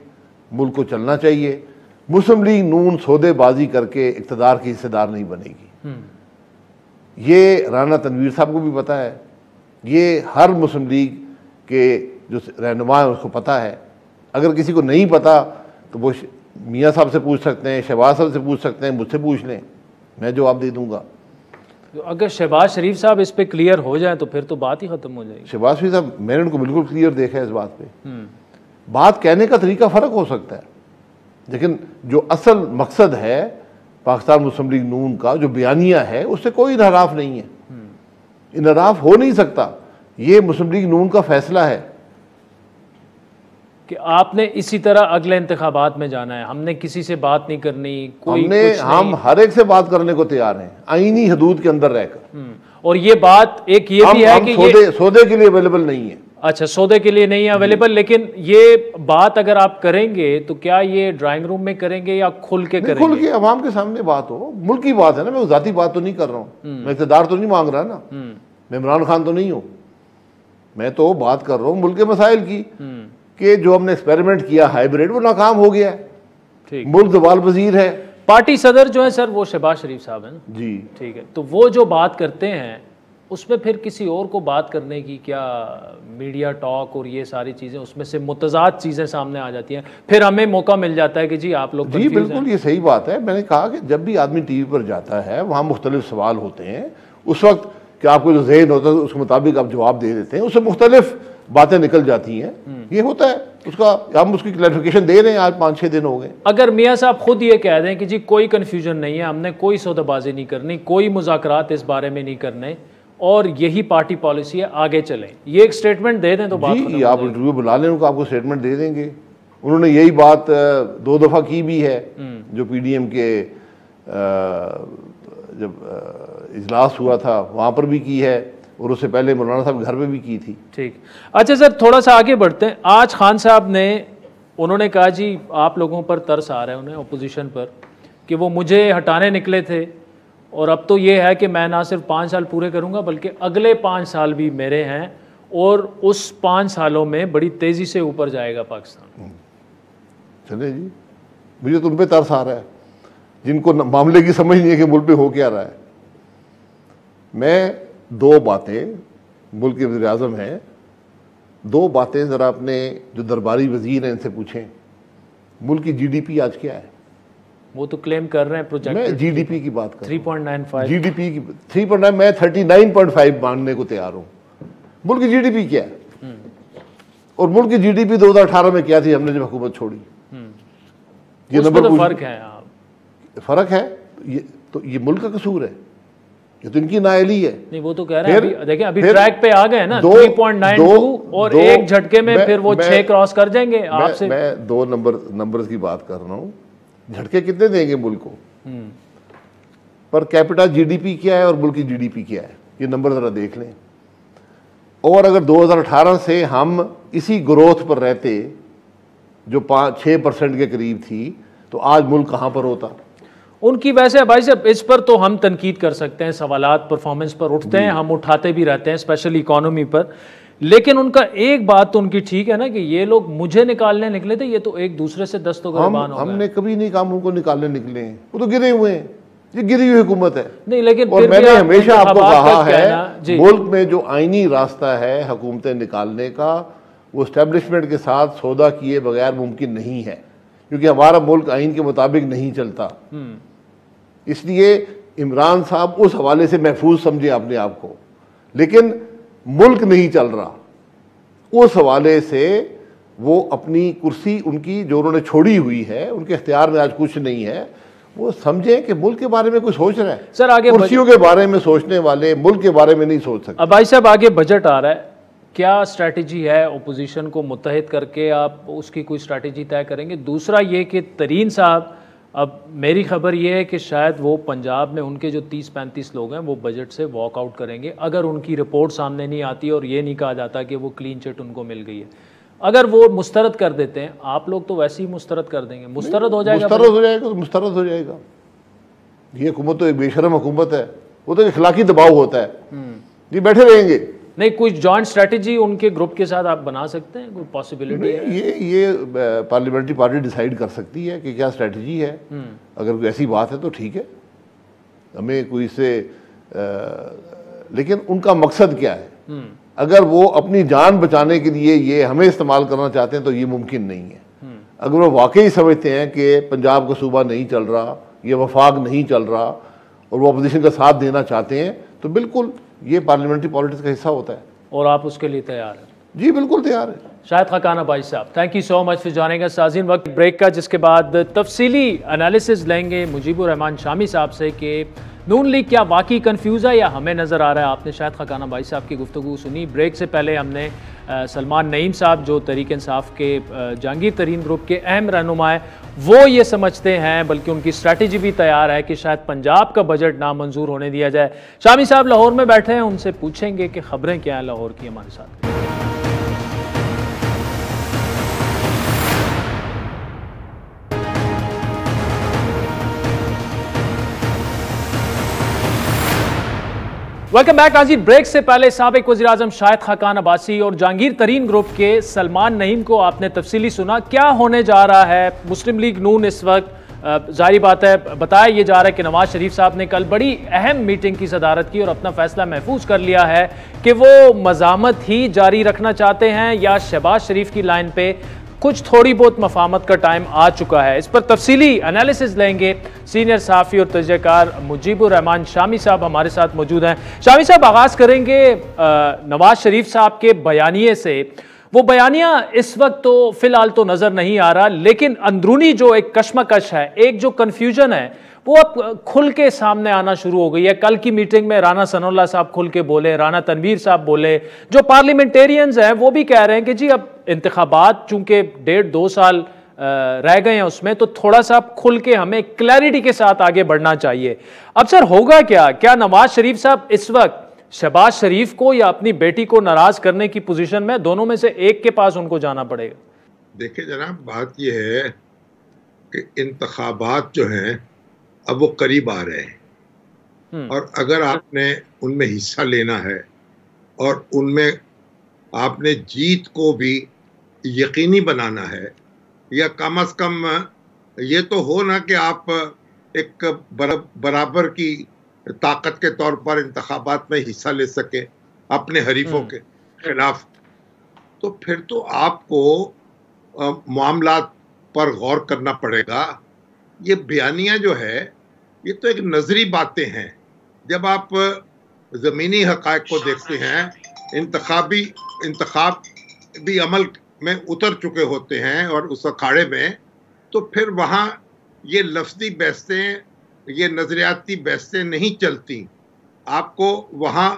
[SPEAKER 6] मुल्क को चलना चाहिए, मुस्लिम लीग नून सौदेबाजी करके इक़्तिदार की हिस्सेदार नहीं बनेगी। ये राना तनवीर साहब को भी पता है, ये हर मुस्लिम लीग के जो रहनुमा है उसको पता है। अगर किसी को नहीं पता तो वो मियाँ साहब से पूछ सकते हैं, शहबाज साहब से पूछ सकते हैं, मुझसे पूछ लें, मैं जवाब दे दूंगा।
[SPEAKER 1] तो अगर शहबाज शरीफ साहब इस पे क्लियर हो जाए तो फिर तो बात ही ख़त्म हो जाएगी।
[SPEAKER 6] शहबाज शरीफ साहब, मैंने उनको बिल्कुल क्लियर देखा है इस बात पे। बात कहने का तरीका फ़र्क हो सकता है, लेकिन जो असल मकसद है पाकिस्तान मुस्लिम लीग नून का, जो बयानिया है, उससे कोई इनहराफ नहीं है, इनहराफ हो नहीं सकता। ये मुस्लिम लीग नून का फैसला है
[SPEAKER 1] कि आपने इसी तरह अगले इंतखाबात में जाना है, हमने किसी से बात नहीं करनी, कोई
[SPEAKER 6] हम हर एक से बात करने को तैयार हैं, आईनी हदूद के अंदर रहकर।
[SPEAKER 1] और ये बात एक ये भी है कि
[SPEAKER 6] सौदे के लिए अवेलेबल नहीं है।
[SPEAKER 1] अच्छा, सौदे के लिए नहीं है अवेलेबल, लेकिन ये बात अगर आप करेंगे तो क्या ये ड्राइंग रूम में करेंगे या खुल के करेंगे?
[SPEAKER 6] खुल के अवाम के सामने बात हो, मुल्क की बात है ना, मैं जाती बात तो नहीं कर रहा हूँ, मैं इक़्तिदार तो नहीं मांग रहा ना, मैं इमरान खान तो नहीं हूँ, मैं तो बात कर रहा हूँ मुल्क के मसाइल की, कि जो हमने एक्सपेरिमेंट किया हाइब्रिड, वो नाकाम हो गया है, मुल्क दवाल वजीर है।
[SPEAKER 1] पार्टी सदर जो है सर वो शहबाज शरीफ साहब है ना
[SPEAKER 6] जी,
[SPEAKER 1] ठीक है, तो वो जो बात करते हैं उसमें फिर किसी और को बात करने की क्या मीडिया टॉक और ये सारी चीज़ें, उसमें से मुतज़ाद चीज़ें सामने आ जाती हैं, फिर हमें मौका मिल जाता है कि जी आप लोग
[SPEAKER 6] जी बिल्कुल, ये सही बात है। मैंने कहा कि जब भी आदमी टीवी पर जाता है वहाँ मुख्तलिफ सवाल होते हैं, उस वक्त कि आपको जो ज़हन होता है उसके मुताबिक आप जवाब दे देते हैं, उससे मुख्तलिफ बातें निकल जाती हैं, ये होता है, उसका हम उसकी क्लैरिफिकेशन दे रहे हैं, आज 5-6 दिन हो गए।
[SPEAKER 1] अगर मियाँ साहब खुद ये कह दें कि जी कोई कन्फ्यूजन नहीं है, हमने कोई सौदेबाजी नहीं करनी, कोई मुज़ाकरात इस बारे में नहीं करने और यही पार्टी पॉलिसी है, आगे चलें, ये एक स्टेटमेंट दे दें तो बात
[SPEAKER 6] जी, आप इंटरव्यू बुला लें उनको, आपको स्टेटमेंट दे देंगे। उन्होंने यही बात 2 दफ़ा की भी है, जो PDM के जब इजलास हुआ था वहाँ पर भी की है, और उससे पहले मौलाना साहब घर पे भी की थी।
[SPEAKER 1] ठीक, अच्छा सर थोड़ा सा आगे बढ़ते हैं। आज खान साहब ने उन्होंने कहा जी आप लोगों पर तरस आ रहा है उन्हें, अपोजिशन पर, कि वो मुझे हटाने निकले थे और अब तो ये है कि मैं ना सिर्फ 5 साल पूरे करूंगा बल्कि अगले 5 साल भी मेरे हैं और उस 5 सालों में बड़ी तेज़ी से ऊपर जाएगा पाकिस्तान।
[SPEAKER 6] चले जी, मुझे तुम पे तरस आ रहा है, जिनको मामले की समझ नहीं है कि मुल्क पे हो क्या रहा है। मैं 2 बातें, मुल्क के वज़ीर आज़म हैं, 2 बातें ज़रा अपने जो दरबारी वज़ीर हैं इनसे पूछें। मुल्क की GDP आज क्या है?
[SPEAKER 1] वो तो क्लेम कर रहे हैं प्रोजेक्ट,
[SPEAKER 6] मैं GDP की बात कर
[SPEAKER 1] 3.95
[SPEAKER 6] GDP की 3.9, मैं 39.5 मानने को तैयार हूँ। मुल्क की GDP क्या है? और मुल्क की GDP 2018 में क्या थी हमने जब हुकूमत छोड़ी?
[SPEAKER 1] ये नंबर तो फर्क है,
[SPEAKER 6] फ़र्क है, ये मुल्क का कसूर है, ये तो इनकी नाअहली है।
[SPEAKER 1] नहीं, वो तो कह रहे हैं अभी देखिए, अभी ट्रैक पे आ गए ना 3.92 और एक झटके में फिर वो 6 क्रॉस कर जाएंगे आपसे।
[SPEAKER 6] मैं 2 नंबर्स की बात कर रहा हूँ। झटके कितने देंगे मुल्क को? पर कैपिटा जीडीपी क्या है और मुल्क की जीडीपी क्या है, ये नंबर जरा देख लें। और अगर 2018 से हम इसी ग्रोथ पर रहते जो 5-6% के करीब थी, तो आज मुल्क कहाँ पर होता?
[SPEAKER 1] उनकी वैसे भाई साहब इस पर तो हम तनकीद कर सकते हैं, सवालात परफॉर्मेंस पर उठते हैं, हम उठाते भी रहते हैं, स्पेशली इकोनॉमी पर। लेकिन उनका एक बात तो उनकी ठीक है ना कि ये लोग मुझे निकालने निकले थे, ये तो एक दूसरे से दस्तों गिरबान हो गए।
[SPEAKER 6] हमने कभी नहीं कहा उनको निकालने निकले हैं, वो तो गिरे हुए हैं, ये गिरी हुई हुकूमत है।
[SPEAKER 1] नहीं, लेकिन
[SPEAKER 6] और मैंने हमेशा आपको कहा है मुल्क में जो आईनी रास्ता है हुकूमतें निकालने का, वो एस्टेब्लिशमेंट के साथ सौदा किए बगैर मुमकिन नहीं है, क्योंकि हमारा मुल्क आइन के मुताबिक नहीं चलता। इसलिए इमरान साहब उस हवाले से महफूज समझे अपने आप को, लेकिन मुल्क नहीं चल रहा, उस हवाले से वो अपनी कुर्सी उनकी जो उन्होंने छोड़ी हुई है, उनके इख्तियार में आज कुछ नहीं है, वो समझे कि मुल्क के बारे में कुछ सोच रहा है।
[SPEAKER 1] सर आगे
[SPEAKER 6] कुर्सियों के बारे में सोचने वाले मुल्क के बारे में नहीं सोच सकते।
[SPEAKER 1] अब भाई साहब आगे बजट आ रहा है, क्या स्ट्रैटेजी है ओपोजिशन को मुत्तहिद करके आप उसकी कोई स्ट्रैटेजी तय करेंगे? दूसरा ये कि तरीन साहब, अब मेरी खबर ये है कि शायद वो पंजाब में उनके जो 30-35 लोग हैं वो बजट से वॉकआउट करेंगे, अगर उनकी रिपोर्ट सामने नहीं आती और ये नहीं कहा जाता कि वो क्लीन चिट उनको मिल गई है। अगर वो मुस्तरद कर देते हैं, आप लोग तो वैसे ही मुस्तरद कर देंगे, मुस्तरद हो जाएगा।
[SPEAKER 6] मुस्तरद हो जाएगा। ये हुकूमत तो एक बेशरम हुकूमत है, वो तो इखलाकी दबाव होता है, ये बैठे रहेंगे।
[SPEAKER 1] नहीं, कोई जॉइंट स्ट्रेटजी उनके ग्रुप के साथ आप बना सकते हैं, कोई पॉसिबिलिटी है?
[SPEAKER 6] ये पार्लियामेंट्री पार्टी डिसाइड कर सकती है कि क्या स्ट्रेटजी है। अगर कोई ऐसी बात है तो ठीक है, हमें कोई से लेकिन उनका मकसद क्या है? अगर वो अपनी जान बचाने के लिए ये हमें इस्तेमाल करना चाहते हैं तो ये मुमकिन नहीं है। अगर वो वाकई समझते हैं कि पंजाब का सूबा नहीं चल रहा, ये वफाक नहीं चल रहा, और वो अपोजिशन का साथ देना चाहते हैं, तो बिल्कुल ये पार्लियामेंट्री पॉलिटिक्स का हिस्सा होता है।
[SPEAKER 1] और आप उसके लिए तैयार हैं?
[SPEAKER 6] जी बिल्कुल तैयार है।
[SPEAKER 1] शाहिद खाकान अब्बासी साहब, thank you so much for joining us. साज़ीन, वक्त ब्रेक का, जिसके बाद तफसीली एनालिसिस लेंगे मुजीबुर रहमान शामी साहब से कि नून लीग क्या वाकई कन्फ्यूज़ है या हमें नज़र आ रहा है। आपने शाहिद खाकान अब्बासी साहब की गुफ्तगू सुनी। ब्रेक से पहले हमने सलमान नईम साहब जो तहरीक इंसाफ के जहांगीर तरीन ग्रुप के अहम रहनुमा है, वो ये समझते हैं, बल्कि उनकी स्ट्रैटेजी भी तैयार है कि शायद पंजाब का बजट नामंजूर होने दिया जाए। शामी साहब लाहौर में बैठे हैं, उनसे पूछेंगे कि खबरें क्या हैं लाहौर की हमारे साथ। वेलकम बैक नाज़रीन। ब्रेक से पहले साबिक वज़ीर-ए-आज़म शाहिद खाकान अब्बासी और जहांगीर तरीन ग्रुप के सलमान नईम को आपने तफसीली सुना। क्या होने जा रहा है? मुस्लिम लीग नून इस वक्त जाहिर बात है बताया ये जा रहा है कि नवाज शरीफ साहब ने कल बड़ी अहम मीटिंग की सदारत की और अपना फैसला महफूज कर लिया है कि वो मज़ामत ही जारी रखना चाहते हैं या शहबाज शरीफ की लाइन पे कुछ थोड़ी बहुत मफामत का टाइम आ चुका है। इस पर तफसीली एनालिसिस लेंगे। सीनियर सहाफ़ी और तजज़ियाकार मुजीबुर रहमान शामी साहब हमारे साथ मौजूद हैं। शामी साहब, आगाज़ करेंगे नवाज शरीफ साहब के बयानिए से। वो बयानिया इस वक्त तो फिलहाल तो नज़र नहीं आ रहा, लेकिन अंदरूनी जो एक कशमकश है, एक जो कन्फ्यूजन है, वो अब खुल के सामने आना शुरू हो गई है। कल की मीटिंग में राना सनाउल्लाह साहब खुल के बोले, राना तनवीर साहब बोले, जो पार्लियामेंटेरियंस हैं वो भी कह रहे हैं कि जी अब इंतखाबात चूंकि 1.5-2 साल रह गए हैं उसमें, तो थोड़ा सा खुल के हमें क्लैरिटी के साथ आगे बढ़ना चाहिए। अब सर होगा क्या? क्या नवाज शरीफ साहब इस वक्त शहबाज शरीफ को या अपनी बेटी को नाराज करने की पोजीशन में, दोनों में से एक के पास उनको जाना पड़ेगा?
[SPEAKER 10] देखिए जनाब, बात यह है कि इंतखाबात जो हैं अब वो करीब आ रहे हैं, और अगर आपने उनमें हिस्सा लेना है और उनमें आपने जीत को भी यकीनी बनाना है, या कम से कम ये तो हो ना कि आप एक बराबर की ताकत के तौर पर इंतखाबात में हिस्सा ले सके अपने हरीफों के खिलाफ, तो फिर तो आपको मामलात पर गौर करना पड़ेगा। ये बयानिया जो है ये तो एक नजरी बातें हैं। जब आप ज़मीनी हक़ाइक़ को देखते हैं, इंतखाब भी अमल में उतर चुके होते हैं और उस अखाड़े में, तो फिर वहाँ ये लफ्ज़ी बहसें, ये नज़रियाती बहसें नहीं चलती। आपको वहां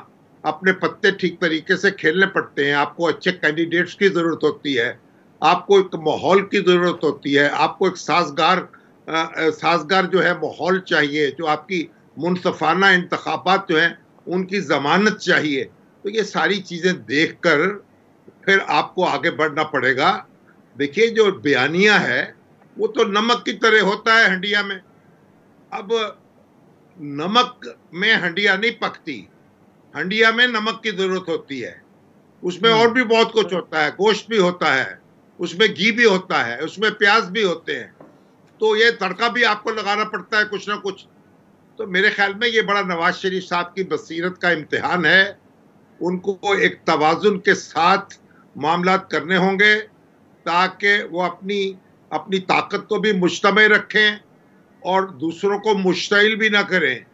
[SPEAKER 10] अपने पत्ते ठीक तरीके से खेलने पड़ते हैं, आपको अच्छे कैंडिडेट्स की जरूरत होती है, आपको एक माहौल की जरूरत होती है, आपको एक साजगार जो है माहौल चाहिए, जो आपकी मुनसफाना इंतखाबात जो हैं उनकी जमानत चाहिए। तो ये सारी चीजें देखकर फिर आपको आगे बढ़ना पड़ेगा। देखिए जो बयानिया है वो तो नमक की तरह होता है हंडिया में। अब नमक में हंडिया नहीं पकती, हंडिया में नमक की जरूरत होती है। उसमें और भी बहुत कुछ होता है, गोश्त भी होता है, उसमें घी भी होता है, उसमें प्याज भी होते हैं, तो ये तड़का भी आपको लगाना पड़ता है कुछ ना कुछ। तो मेरे ख्याल में ये बड़ा नवाज शरीफ साहब की बसीरत का इम्तिहान है। उनको एक तवाजुन के साथ मामलात करने होंगे ताकि वो अपनी ताकत को भी मुश्तमिल रखें और दूसरों को मुश्तिल भी ना करें,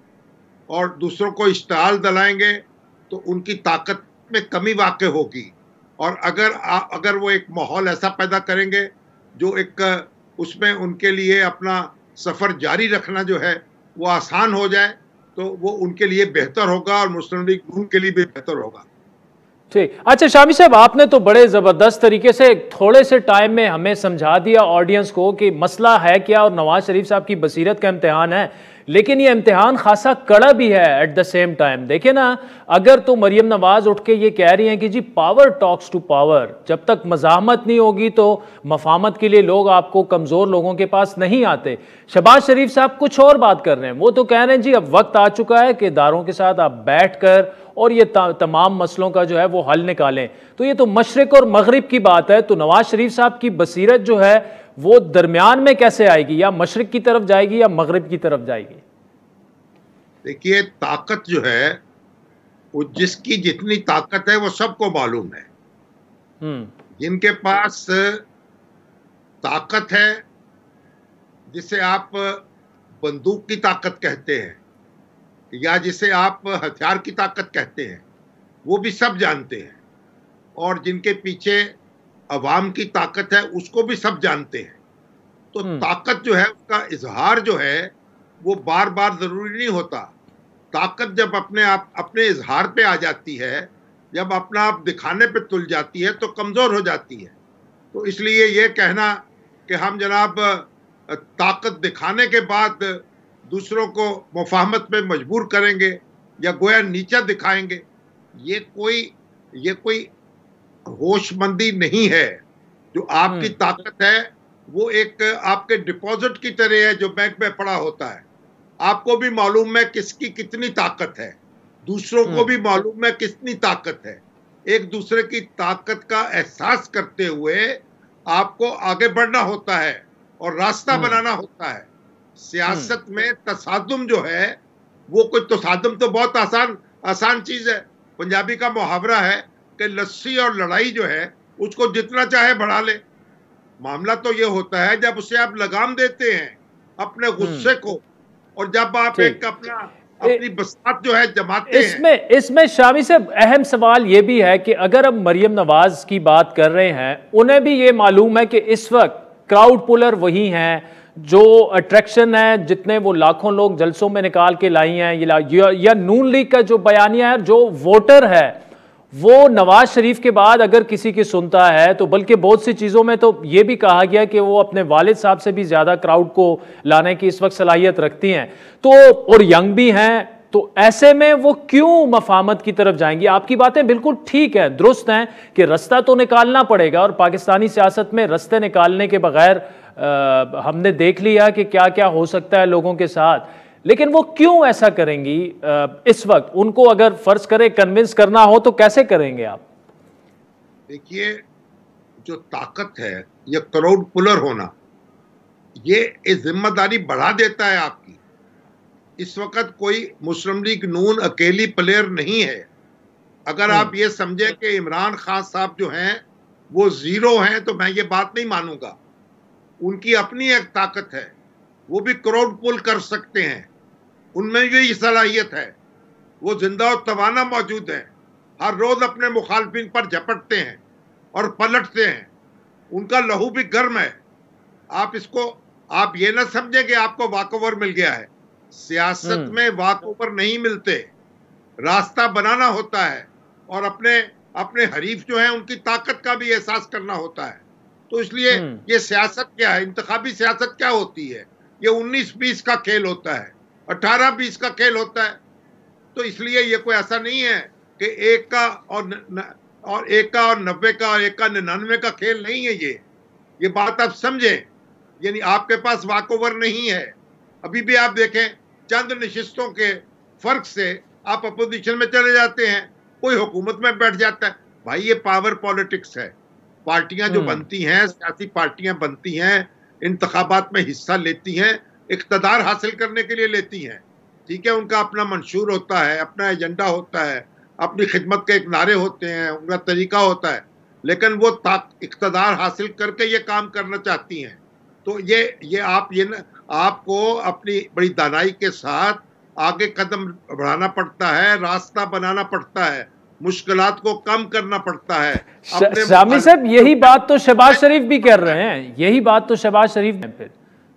[SPEAKER 10] और दूसरों को इश्तिहाल दिलाएंगे तो उनकी ताकत में कमी वाक़ होगी। और अगर वो एक माहौल ऐसा पैदा करेंगे जो एक उसमें उनके लिए अपना सफ़र जारी रखना जो है वो आसान हो जाए, तो वो उनके लिए बेहतर होगा और मुस्लिम लीग नून के लिए भी बेहतर होगा।
[SPEAKER 1] ठीक। अच्छा शामी साहब, आपने तो बड़े ज़बरदस्त तरीके से थोड़े से टाइम में हमें समझा दिया ऑडियंस को कि मसला है क्या और नवाज शरीफ साहब की बसीरत का इम्तिहान है, लेकिन ये इम्तिहान खासा कड़ा भी है एट द सेम टाइम। देखिए ना, अगर तो मरियम नवाज उठ के ये कह रही हैं कि जी पावर टॉक्स टू पावर, जब तक मज़ाहमत नहीं होगी तो मफामत के लिए लोग आपको कमज़ोर लोगों के पास नहीं आते। शहबाज शरीफ साहब कुछ और बात कर रहे हैं, वो तो कह रहे हैं जी अब वक्त आ चुका है कि इदारों के साथ आप बैठ कर और ये तमाम मसलों का जो है वो हल निकालें। तो ये तो मशरिक और मगरिब की बात है, तो नवाज शरीफ साहब की बसीरत जो है वो दरमियान में कैसे आएगी, या मशरिक की तरफ जाएगी या मगरिब की तरफ जाएगी?
[SPEAKER 10] देखिए ताकत जो है वो जिसकी जितनी ताकत है वो सबको मालूम है। जिनके पास ताकत है, जिसे आप बंदूक की ताकत कहते हैं या जिसे आप हथियार की ताकत कहते हैं, वो भी सब जानते हैं, और जिनके पीछे अवाम की ताकत है उसको भी सब जानते हैं। तो ताकत जो है उसका इजहार जो है वो बार बार जरूरी नहीं होता। ताकत जब अपने इजहार पे आ जाती है, जब अपना आप दिखाने पे तुल जाती है तो कमजोर हो जाती है। तो इसलिए ये कहना कि हम जनाब ताकत दिखाने के बाद दूसरों को मुफाहमत में मजबूर करेंगे या गोया नीचा दिखाएंगे, ये कोई होशमंदी नहीं है। जो आपकी ताकत है वो एक आपके डिपॉजिट की तरह है जो बैंक में पड़ा होता है। आपको भी मालूम है किसकी कितनी ताकत है, दूसरों को भी मालूम है कितनी ताकत है। एक दूसरे की ताकत का एहसास करते हुए आपको आगे बढ़ना होता है और रास्ता बनाना होता है। सियासत में तसादुम जो है वो कोई तसादुम तो बहुत आसान चीज है। पंजाबी का मुहावरा है कि लस्सी और लड़ाई जो है उसको जितना चाहे बढ़ा ले। मामला तो ये होता है जब उसे आप लगाम देते हैं अपने गुस्से को, और जब आप एक अपनी बसात जो है जमाते हैं।
[SPEAKER 1] इसमें शामी से अहम सवाल ये भी है कि अगर अब मरियम नवाज की बात कर रहे हैं, उन्हें भी ये मालूम है कि इस वक्त क्राउड पुलर वही हैं, जो अट्रैक्शन है, जितने वो लाखों लोग जलसों में निकाल के लाई हैं, या नून लीग का जो बयानिया है, जो वोटर है वो नवाज शरीफ के बाद अगर किसी की सुनता है तो, बल्कि बहुत सी चीज़ों में तो ये भी कहा गया कि वो अपने वालिद साहब से भी ज़्यादा क्राउड को लाने की इस वक्त सलाहियत रखती हैं, तो और यंग भी हैं, तो ऐसे में वो क्यों मफामत की तरफ जाएंगी? आपकी बातें बिल्कुल ठीक है, दुरुस्त हैं कि रास्ता तो निकालना पड़ेगा, और पाकिस्तानी सियासत में रास्ते निकालने के बगैर हमने देख लिया कि क्या क्या हो सकता है लोगों के साथ। लेकिन वो क्यों ऐसा करेंगी इस वक्त? उनको अगर फर्ज करें कन्विंस करना हो तो कैसे करेंगे आप?
[SPEAKER 10] देखिए जो ताकत है, ये क्राउड पुलर होना, ये जिम्मेदारी बढ़ा देता है आपकी। इस वक्त कोई मुस्लिम लीग नून अकेली प्लेयर नहीं है। अगर आप ये समझे कि इमरान खान साहब जो हैं वो जीरो हैं तो मैं ये बात नहीं मानूंगा। उनकी अपनी एक ताकत है, वो भी क्राउड पुल कर सकते हैं, उनमें भी सलाहियत है। वो जिंदा और तवाना मौजूद हैं, हर रोज अपने मुखालफिन पर झपटते हैं और पलटते हैं, उनका लहू भी गर्म है। आप ये ना समझे कि आपको वॉकओवर मिल गया है। सियासत में वॉकओवर नहीं मिलते। रास्ता बनाना होता है और अपने अपने हरीफ जो है उनकी ताकत का भी एहसास करना होता है। तो इसलिए ये सियासत क्या है, इंतखाबी सियासत क्या होती है? ये 19-20 का खेल होता है, 18-20 का खेल होता है। तो इसलिए ये कोई ऐसा नहीं है कि एक का और 90 का और 1 का 99 का खेल नहीं है। ये बात आप समझें, यानी आपके पास वाकओवर नहीं है। अभी भी आप देखें, चंद नशिस्तों के फर्क से आप अपोजिशन में चले जाते हैं, कोई हुकूमत में बैठ जाता है। भाई ये पावर पॉलिटिक्स है। पार्टियां जो बनती हैं, सियासी पार्टियां बनती हैं, इंतखाबात में हिस्सा लेती हैं, इख्तदार हासिल करने के लिए लेती हैं। ठीक है, उनका अपना मंशूर होता है, अपना एजेंडा होता है, अपनी खिदमत के एक नारे होते हैं, उनका तरीका होता है, लेकिन वो इख्तदार हासिल करके ये काम करना चाहती हैं। तो ये आपको अपनी बड़ी दानाई के साथ आगे कदम बढ़ाना पड़ता है, रास्ता बनाना पड़ता है, मुश्किलात को कम करना पड़ता है।
[SPEAKER 1] शामी साहब, यही बात तो शहबाज शरीफ भी कर रहे हैं, यही बात तो शहबाज शरीफ ने। फिर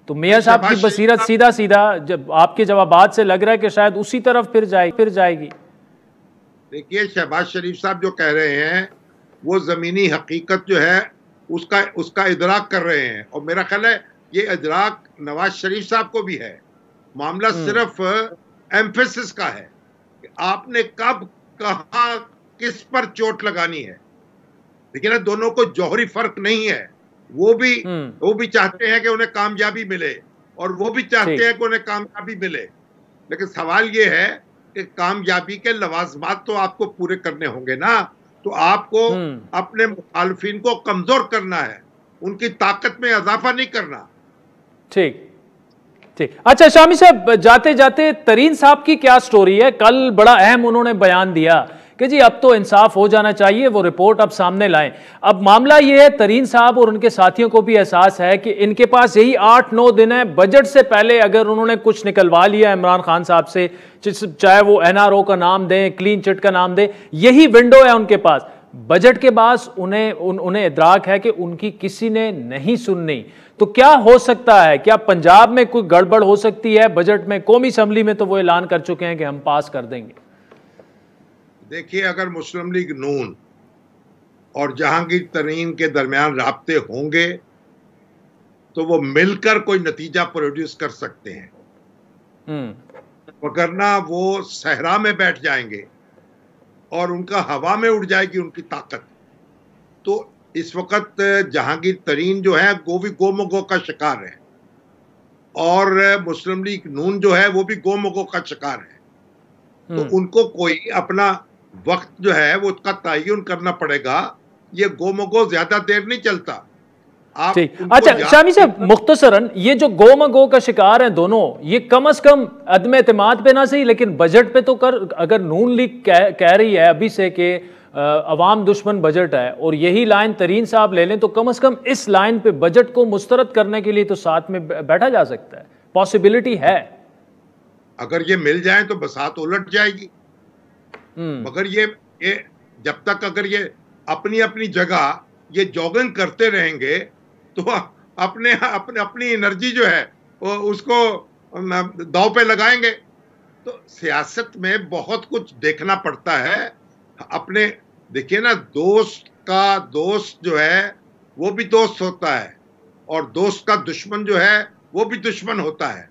[SPEAKER 1] तो मियां साहब की बसीरत सीधा जब आपके जवाबात से लग रहा है कि शायद उसी तरफ फिर जाएगी।
[SPEAKER 10] देखिए, शहबाज शरीफ साहब जो कह रहे हैं वो जमीनी हकीकत जो है उसका इदराक कर रहे हैं, और मेरा ख्याल है ये इदराक नवाज शरीफ साहब को भी है। मामला सिर्फ एम्फेसिस का है कि आपने कब कहां किस पर चोट लगानी है। लेकिन दोनों को जौहरी फर्क नहीं है। वो भी चाहते हैं कि उन्हें कामयाबी मिले और वो भी चाहते हैं कि उन्हें कामयाबी मिले। लेकिन सवाल ये है कि कामयाबी के लवाजमात तो आपको पूरे करने होंगे ना। तो आपको अपने मुखालफिन को कमजोर करना है, उनकी ताकत में इजाफा नहीं करना।
[SPEAKER 1] ठीक। अच्छा शामी साहब, जाते जाते तरीन साहब की क्या स्टोरी है? कल बड़ा अहम उन्होंने बयान दिया कि जी अब तो इंसाफ हो जाना चाहिए, वो रिपोर्ट अब सामने लाएं। अब मामला ये है, तरीन साहब और उनके साथियों को भी एहसास है कि इनके पास यही 8-9 दिन है। बजट से पहले अगर उन्होंने कुछ निकलवा लिया इमरान खान साहब से, चाहे वो NRO का नाम दें, क्लीन चिट का नाम दें, यही विंडो है उनके पास। बजट के बाद उन्हें इदराक है कि उनकी किसी ने नहीं सुननी। तो क्या हो सकता है? क्या पंजाब में कोई गड़बड़ हो सकती है बजट में? कौमी असम्बली में तो वो ऐलान कर चुके हैं कि हम पास कर देंगे।
[SPEAKER 10] देखिए, अगर मुस्लिम लीग नून और जहांगीर तरीन के दरमियान राब्ते होंगे तो वो मिलकर कोई नतीजा प्रोड्यूस कर सकते हैं, वरना वो सहरा में बैठ जाएंगे और उनका हवा में उड़ जाएगी उनकी ताकत। तो इस वक्त जहांगीर तरीन जो है वो भी गोमगो का शिकार है, और मुस्लिम लीग नून जो है वो भी गोमगो का शिकार है। तो उनको कोई अपना वक्त जो है वो उसका तयन करना पड़ेगा। ये गोमगो ज्यादा देर नहीं चलता।
[SPEAKER 1] अच्छा शामी साहब, मुख्तसरन ये जो गोमगो का शिकार हैं दोनों, ये कम से कम अदम एतमाद पे ना सही, लेकिन बजट पे तो अगर नून लीग कह रही है अभी से कि अवाम दुश्मन बजट है, और यही लाइन तरीन साहब ले लें, तो कम से कम इस लाइन पे बजट को मुस्तरद करने के लिए तो साथ में बैठा जा सकता है। पॉसिबिलिटी है।
[SPEAKER 10] अगर ये मिल जाए तो बसात उलट जाएगी। मगर ये जब तक अगर ये अपनी अपनी जगह ये जॉगिंग करते रहेंगे तो अपनी एनर्जी जो है वो उसको दांव पे लगाएंगे। तो सियासत में बहुत कुछ देखना पड़ता है। अपने देखिए ना, दोस्त का दोस्त जो है वो भी दोस्त होता है, और दोस्त का दुश्मन जो है वो भी दुश्मन होता है।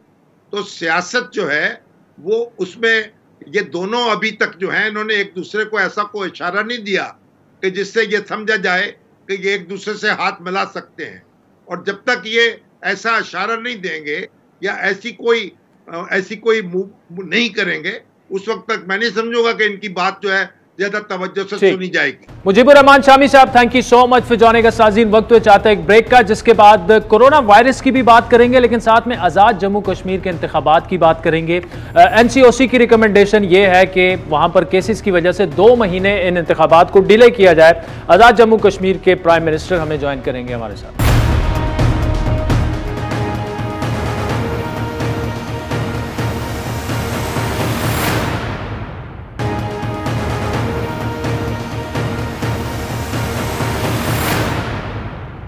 [SPEAKER 10] तो सियासत जो है वो उसमें ये दोनों अभी तक जो है इन्होंने एक दूसरे को ऐसा कोई इशारा नहीं दिया कि जिससे ये समझा जाए कि ये एक दूसरे से हाथ मिला सकते हैं। और जब तक ये ऐसा इशारा नहीं देंगे या ऐसी कोई मूव नहीं करेंगे, उस वक्त तक मैं नहीं समझूंगा कि इनकी बात जो है ज्यादा तवज्जो से सुनी जाएगी।
[SPEAKER 1] मुजीबुर रहमान शामी साहब, thank you so much for joining us. साज़ीन, वक्त चाहते हैं एक ब्रेक का, जिसके बाद कोरोना वायरस की भी बात करेंगे, लेकिन साथ में आज़ाद जम्मू कश्मीर के इंतखाबात की बात करेंगे। NCOC की रिकमेंडेशन ये है कि वहां पर केसेस की वजह से 2 महीने इन इंतखाबात को डिले किया जाए। आज़ाद जम्मू कश्मीर के प्राइम मिनिस्टर हमें ज्वाइन करेंगे हमारे साथ।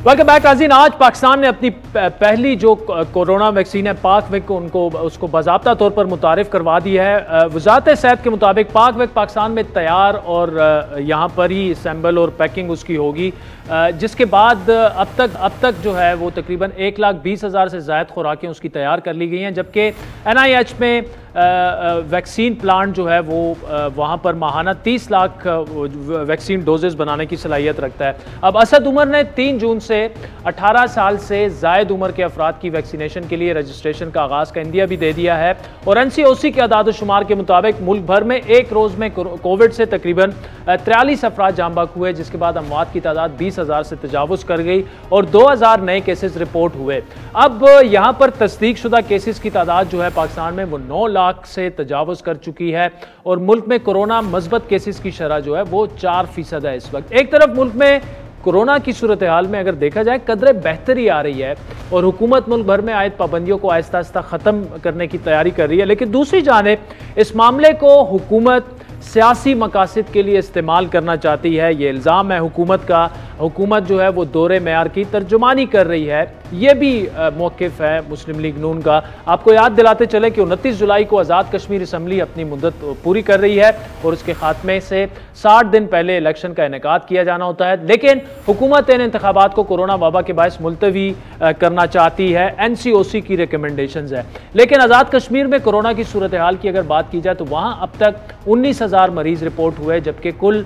[SPEAKER 1] वेलकम बैक नाज़रीन। आज पाकिस्तान ने अपनी पहली जो कोरोना वैक्सीन है पाकवेक उसको बाज़ाब्ता तौर पर मुतारिफ करवा दी है। वज़ारत सेहत के मुताबिक पाकवेक पाकिस्तान में तैयार और यहाँ पर ही असम्बल और पैकिंग उसकी होगी, जिसके बाद अब तक जो है वो तकरीबन 1,20,000 से ज़ायद खुराकें उसकी तैयार कर ली गई हैं, जबकि NIH में वैक्सीन प्लांट जो है वो वहाँ पर माहाना 30 लाख वैक्सीन डोजेस बनाने की सलाहियत रखता है। अब असद उमर ने 3 जून से 18 साल से ज़ायद उम्र के अफराद की वैक्सीनेशन के लिए रजिस्ट्रेशन का आगाज़ का इंदिया भी दे दिया है। और NCOC के अदाद शुमार के मुताबिक मुल्क भर में एक रोज़ में कोविड से तकरीबन 43 अफराद जाम बहक हुए, जिसके बाद अमवात की तादाद 20,000 से तजावुज़ कर गई और 2,000 नए केसेस रिपोर्ट हुए। अब यहाँ पर तस्दीक शुदा केसेस की तादाद जो है पाकिस्तान में वो 9 लाख से तजावुज़ कर चुकी है और मुल्क में कोरोना मस्बत केसेस की शरह जो है वो 4% है इस वक्त। एक तरफ मुल्क में कोरोना की सूरत हाल में अगर देखा जाए कदरे बेहतरी आ रही है और हुकूमत मुल्क भर में आयद पाबंदियों को आहिस्ता आहिस्ता ख़त्म करने की तैयारी कर रही है, लेकिन दूसरी जानिब इस मामले को हुकूमत सियासी मकासद के लिए इस्तेमाल करना चाहती है। ये इल्ज़ाम है हुकूमत का। हुकूमत जो है वो दोरे मेयार की तर्जुमानी कर रही है। ये भी मौक़िफ़ है मुस्लिम लीग नून का। आपको याद दिलाते चले कि 29 जुलाई को आज़ाद कश्मीर असम्बली अपनी मुद्दत पूरी कर रही है और उसके खात्मे से 60 दिन पहले इलेक्शन का इनेकाद किया जाना होता है, लेकिन हुकूमत इन इंतखाबात को कोरोना वबा के बायस मुलतवी करना चाहती है। NCOC की रिकमेंडेशंस है, लेकिन आज़ाद कश्मीर में कोरोना की सूरत हाल की अगर बात की जाए तो वहाँ अब तक 19,000 मरीज़ रिपोर्ट हुए, जबकि कुल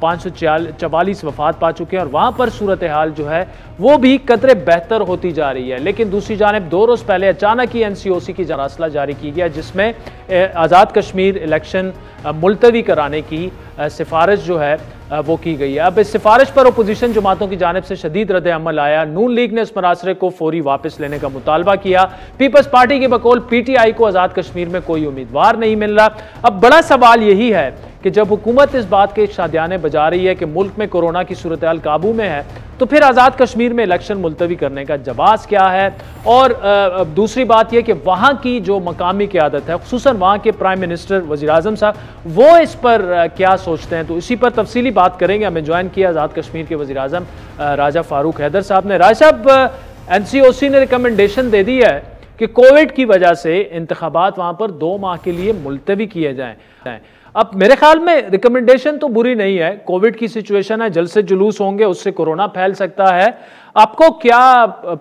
[SPEAKER 1] 544 वफात पा चुके हैं और वहाँ पर सूरत हाल जो है वो भी कदरे बेहतर होती जा रही है। लेकिन दूसरी जानिब 2 रोज़ पहले अचानक ही NCOC की मरासला जारी की गया, जिसमें आज़ाद कश्मीर इलेक्शन मुलतवी कराने की सिफारिश जो है वो की गई है। अब इस सिफारिश पर अपोजिशन जमातों की जानिब से शदीद रद्द अमल आया। नून लीग ने इस मरासले को फौरी वापस लेने का मुतालबा किया। पीपल्स पार्टी के बकौल PTI को आज़ाद कश्मीर में कोई उम्मीदवार नहीं मिल रहा। अब बड़ा सवाल यही है कि जब हुकूमत इस बात के शादियाने बजा रही है कि मुल्क में कोरोना की सूरत हाल काबू में है, तो फिर आज़ाद कश्मीर में इलेक्शन मुलतवी करने का जवाब क्या है? और दूसरी बात यह कि वहाँ की जो मकामी क़यादत है, खुसूसन वहाँ के प्राइम मिनिस्टर वज़ीर आज़म साहब, वो इस पर क्या सोचते हैं? तो इसी पर तफसीली बात करेंगे। हमें ज्वाइन किया आज़ाद कश्मीर के वज़ीर आज़म राजा फारूक हैदर साहब ने। राजा साहब, NCOC ने रिकमेंडेशन दे दी है कि कोविड की वजह से इंतखाबात वहाँ पर 2 माह के लिए मुलतवी किए जाएँ। अब मेरे ख्याल में रिकमेंडेशन तो बुरी नहीं है, कोविड की सिचुएशन है, जल्द से जुलूस होंगे, उससे कोरोना फैल सकता है। आपको क्या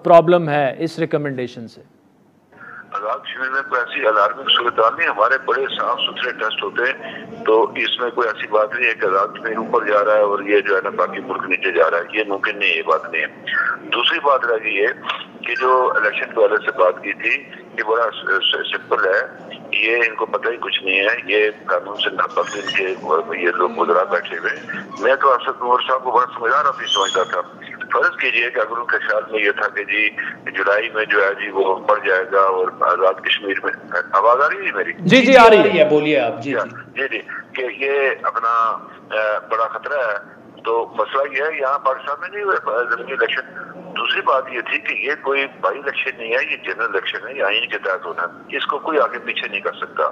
[SPEAKER 1] प्रॉब्लम है इस रिकमेंडेशन से?
[SPEAKER 11] आज़ाद कश्मीर में कोई ऐसी अलार्मिंग सूरत नहीं, हमारे बड़े साफ सुथरे टेस्ट होते हैं, तो इसमें कोई ऐसी बात नहीं है कि आज़ाद कश्मीर ऊपर जा रहा है और ये जो है ना बाकी मुल्क नीचे जा रहा है, ये मुमकिन नहीं है, ये बात नहीं है। दूसरी बात रह गई है कि जो इलेक्शन वाले से बात की थी, ये बड़ा सिंपल है, ये इनको पता ही कुछ नहीं है, ये कानून से नापक इनके ये लोग गुजरा बैठे हुए। मैं तो असद उमर साहब को बड़ा समझदार आदमी समझता था। फर्ज कीजिए कि अगर उनके ख्याल में ये था कि जी जुलाई में जो है जी वो बढ़ जाएगा और आज़ाद कश्मीर में, आवाज आ रही है मेरी?
[SPEAKER 1] जी आ रही है, बोलिए आप। जी
[SPEAKER 11] कि ये अपना बड़ा खतरा है। तो मसला ये है यहाँ पाकिस्तान में नहीं हुए जमीनी इलेक्शन। दूसरी बात ये थी कि ये कोई बाई इलेक्शन नहीं है, ये जनरल इलेक्शन है, ये आईन के तहत होना, इसको कोई आगे पीछे नहीं कर सकता।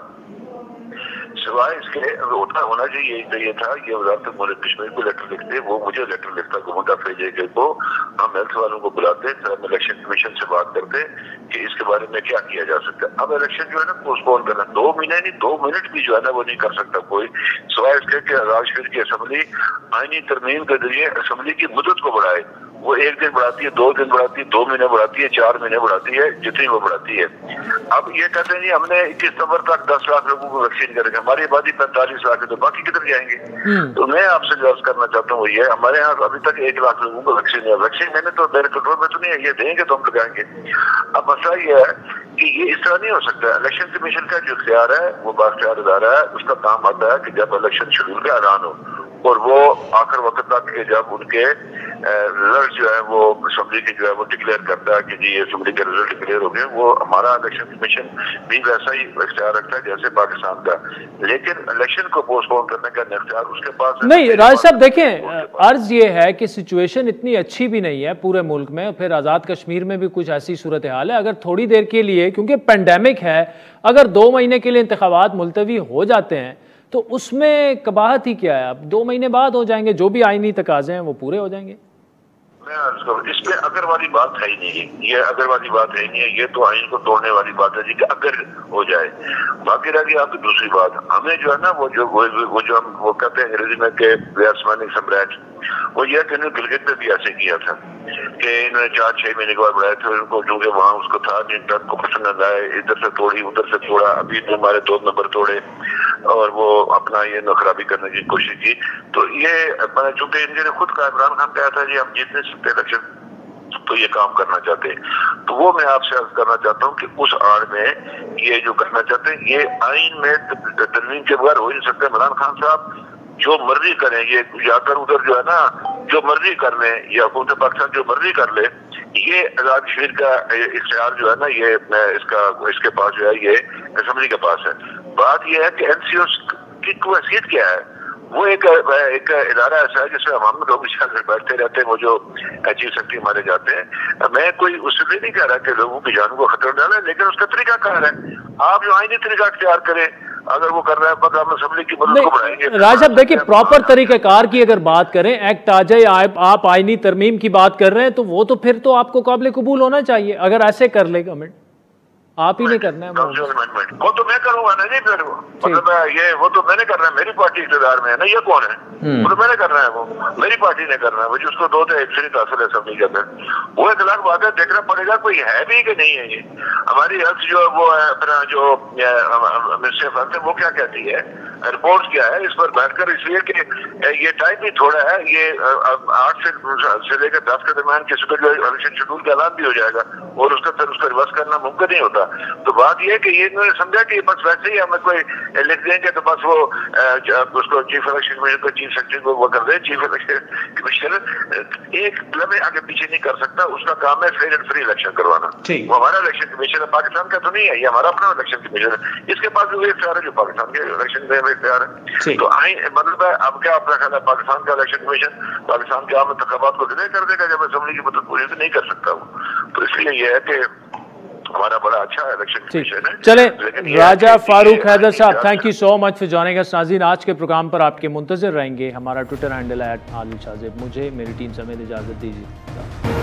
[SPEAKER 11] सिवाय इसके होना चाहिए ये था, ये वज़ारत मुल्क कश्मीर को लेटर लिखते, वो मुझे लेटर लिखता घुमता फेजे को, हम हेल्थ वालों को बुलाते, हम इलेक्शन कमीशन से बात करते कि इसके बारे में क्या किया जा सकता है। अब इलेक्शन जो है ना पोस्टपोन करना 2 महीने नहीं 2 मिनट भी जो है ना वो नहीं कर सकता कोई, सिवाय इसके कि आज़ाद कश्मीर की असम्बली आईनी तरमीम के जरिए असम्बली की मुद्दत को बढ़ाए। वो 1 दिन बढ़ाती है, 2 दिन बढ़ाती है, 2 महीने बढ़ाती है, 4 महीने बढ़ाती है, जितनी वो बढ़ाती है। अब ये कहते हैं जी हमने 21 नवंबर तक 10 लाख लोगों को वैक्सीन करेंगे, हमारी आबादी 45 लाख है, तो बाकी किधर जाएंगे? तो मैं आपसे अर्ज करना चाहता हूँ ये, हमारे यहाँ अभी तक 1 लाख लोगों को वैक्सीन है। वैक्सीन मैंने तो मेरे कंट्रोल में तो नहीं है, ये देंगे तो हम लगाएंगे। अब मसला ये है कि ये इस तरह नहीं हो सकता। इलेक्शन कमीशन का जो इख्तियार है वो बाख्तियार इदारा है, उसका काम आता है कि जब इलेक्शन शेड्यूल का ऐलान हो और वो आखिर वक्त तक के जब उनके रिजल्ट जो है वो असम्बली के जो है वो डिक्लेयर करता है कि जी ये असम्बली के रिजल्ट डिक्लेयर हो गए। वो हमारा इलेक्शन कमीशन भी वैसा ही इख्तियार रखता है जैसे पाकिस्तान का, लेकिन इलेक्शन को पोस्टपोन करने का इख्तियार उसके पास
[SPEAKER 1] नहीं। राज साहब देखें, अर्ज ये है कि सिचुएशन इतनी अच्छी भी नहीं है पूरे मुल्क में, फिर आज़ाद कश्मीर में भी कुछ ऐसी सूरत हाल है। अगर थोड़ी देर के लिए, क्योंकि पेंडेमिक है, अगर 2 महीने के लिए इंतखाबात मुलतवी हो जाते हैं तो उसमें कबाहत ही क्या है? अब 2 महीने बाद हो जाएंगे, जो भी आईनी तकाजे हैं वो पूरे हो जाएंगे।
[SPEAKER 11] इसमें अगर वाली बात है ही नहीं, ये अगर वाली बात है ही नहीं है, ये तो आइन को तोड़ने वाली बात है जी कि अगर हो जाए। बाकी रह गई आपकी दूसरी बात, हमें जो है ना वो जो हम वो कहते हैं अंग्रेजी में के वी आर स्माइलिंग सम्राट, वो ये कि गिलगित में भी ऐसे किया था कि इन्होंने 4-6 महीने के बाद बढ़ाए थे उनको, क्योंकि वहाँ उसको था नहीं, को पसंद आए, इधर से तोड़ी उधर से तोड़ा, अभी हमारे 2 नंबर तोड़े और वो अपना ये नखराबी करने की कोशिश की। तो ये चूंकि इन्होंने खुद का इमरान खान कहा था जी हम जीत नहीं सकते इलेक्शन, तो ये काम करना चाहते हैं। तो वो मैं आपसे अर्ज करना चाहता हूँ कि उस आड़ में ये जो करना चाहते हैं ये आइन में तरमीम के बगैर हो नहीं सकते। इमरान खान साहब जो मर्जी करें, ये जाकर उधर जो है ना जो मर्जी कर ले, या हुकूमत पाकिस्तान जो मर्जी कर ले, ये आजाद कश्मीर का इख्तियार जो है ना ये इसके पास जो है ये असम्बली के पास है। बात यह है कि एनसीओ की हैसियत क्या है, वो एक इदारा ऐसा है जिसमें हम लोग बैठते रहते हैं, वो जो चीफ सेक्रेटरी मारे जाते हैं। मैं कोई उससे नहीं कह रहा कि लोगों की जान को खतरा डाले, लेकिन उसका तरीका कार है, आप जो आईनी तरीका अख्तियार करें, अगर वो कर रहा है पता हम असम्बली की मदद को बढ़ाएंगे।
[SPEAKER 1] राजब देखिए, प्रॉपर तरीक़ाकार की अगर बात करें, एक्ट आ जाए, आप आईनी तरमीम की बात कर रहे हैं, तो वो तो फिर तो आपको काबिल कबूल होना चाहिए। अगर ऐसे कर ले गवर्नमेंट, आप ही नहीं करना है
[SPEAKER 11] वो तो मैं करूंगा ना जी, फिर मतलब ये वो तो मैंने करना है, मेरी पार्टी इख्तियार में है ना, ये कौन है, वो तो मैंने करना है, वो मेरी पार्टी ने करना है, वो जिसको 2 थे एक्चुअली तासर असम्बली के अंदर, वो एक अलग बात है, देखना पड़ेगा कोई है भी कि नहीं है। ये हमारी हेल्थ जो वो है अपना जो मिनिस्ट्री ऑफ हेल्थ है वो क्या कहती है, रिपोर्ट क्या है इस पर बैठकर, इसलिए कि ये टाइम भी थोड़ा है, ये 8 से लेकर 10 के दरमियान किसी को जो इलेक्शन शेड्यूल का ऐलान भी हो जाएगा और उसका रिवर्स करना मुमकिन नहीं होता। तो बात यह है कि ये इन्होंने समझा कि बस वैसे ही हमें कोई लिख देंगे तो बस वो उसको चीफ इलेक्शन कमीशन को चीफ सेक्रेटरी को वो कर दे, चीफ इलेक्शन कमीशनर एक लम्हे आगे पीछे नहीं कर सकता, उसका काम है फेयर एंड फ्री इलेक्शन करवाना। वो हमारा इलेक्शन कमीशन है, पाकिस्तान का तो नहीं है, ये हमारा अपना इलेक्शन कमीशन है, इसके पास भी इख्तियार है जो पाकिस्तान के इलेक्शन में इख्तियार है। तो मतलब अब क्या अपना ख्याल है, पाकिस्तान का इलेक्शन कमीशन पाकिस्तान के आम इंतखाबात को डिले कर देगा जब असम्बली की मदद पूरी नहीं कर सकता वो। तो इसलिए यह है कि हमारा बड़ा अच्छा इलेक्शन कमीशन है।
[SPEAKER 1] चले राजा फारूक हैदर साहब, thank you so much for joining अस। नाज़रीन, आज के प्रोग्राम पर आपके मुंतज़िर रहेंगे। हमारा ट्विटर हैंडल है @आदिल शाज़ेब। मुझे मेरी टीम समेत इजाज़त दीजिए।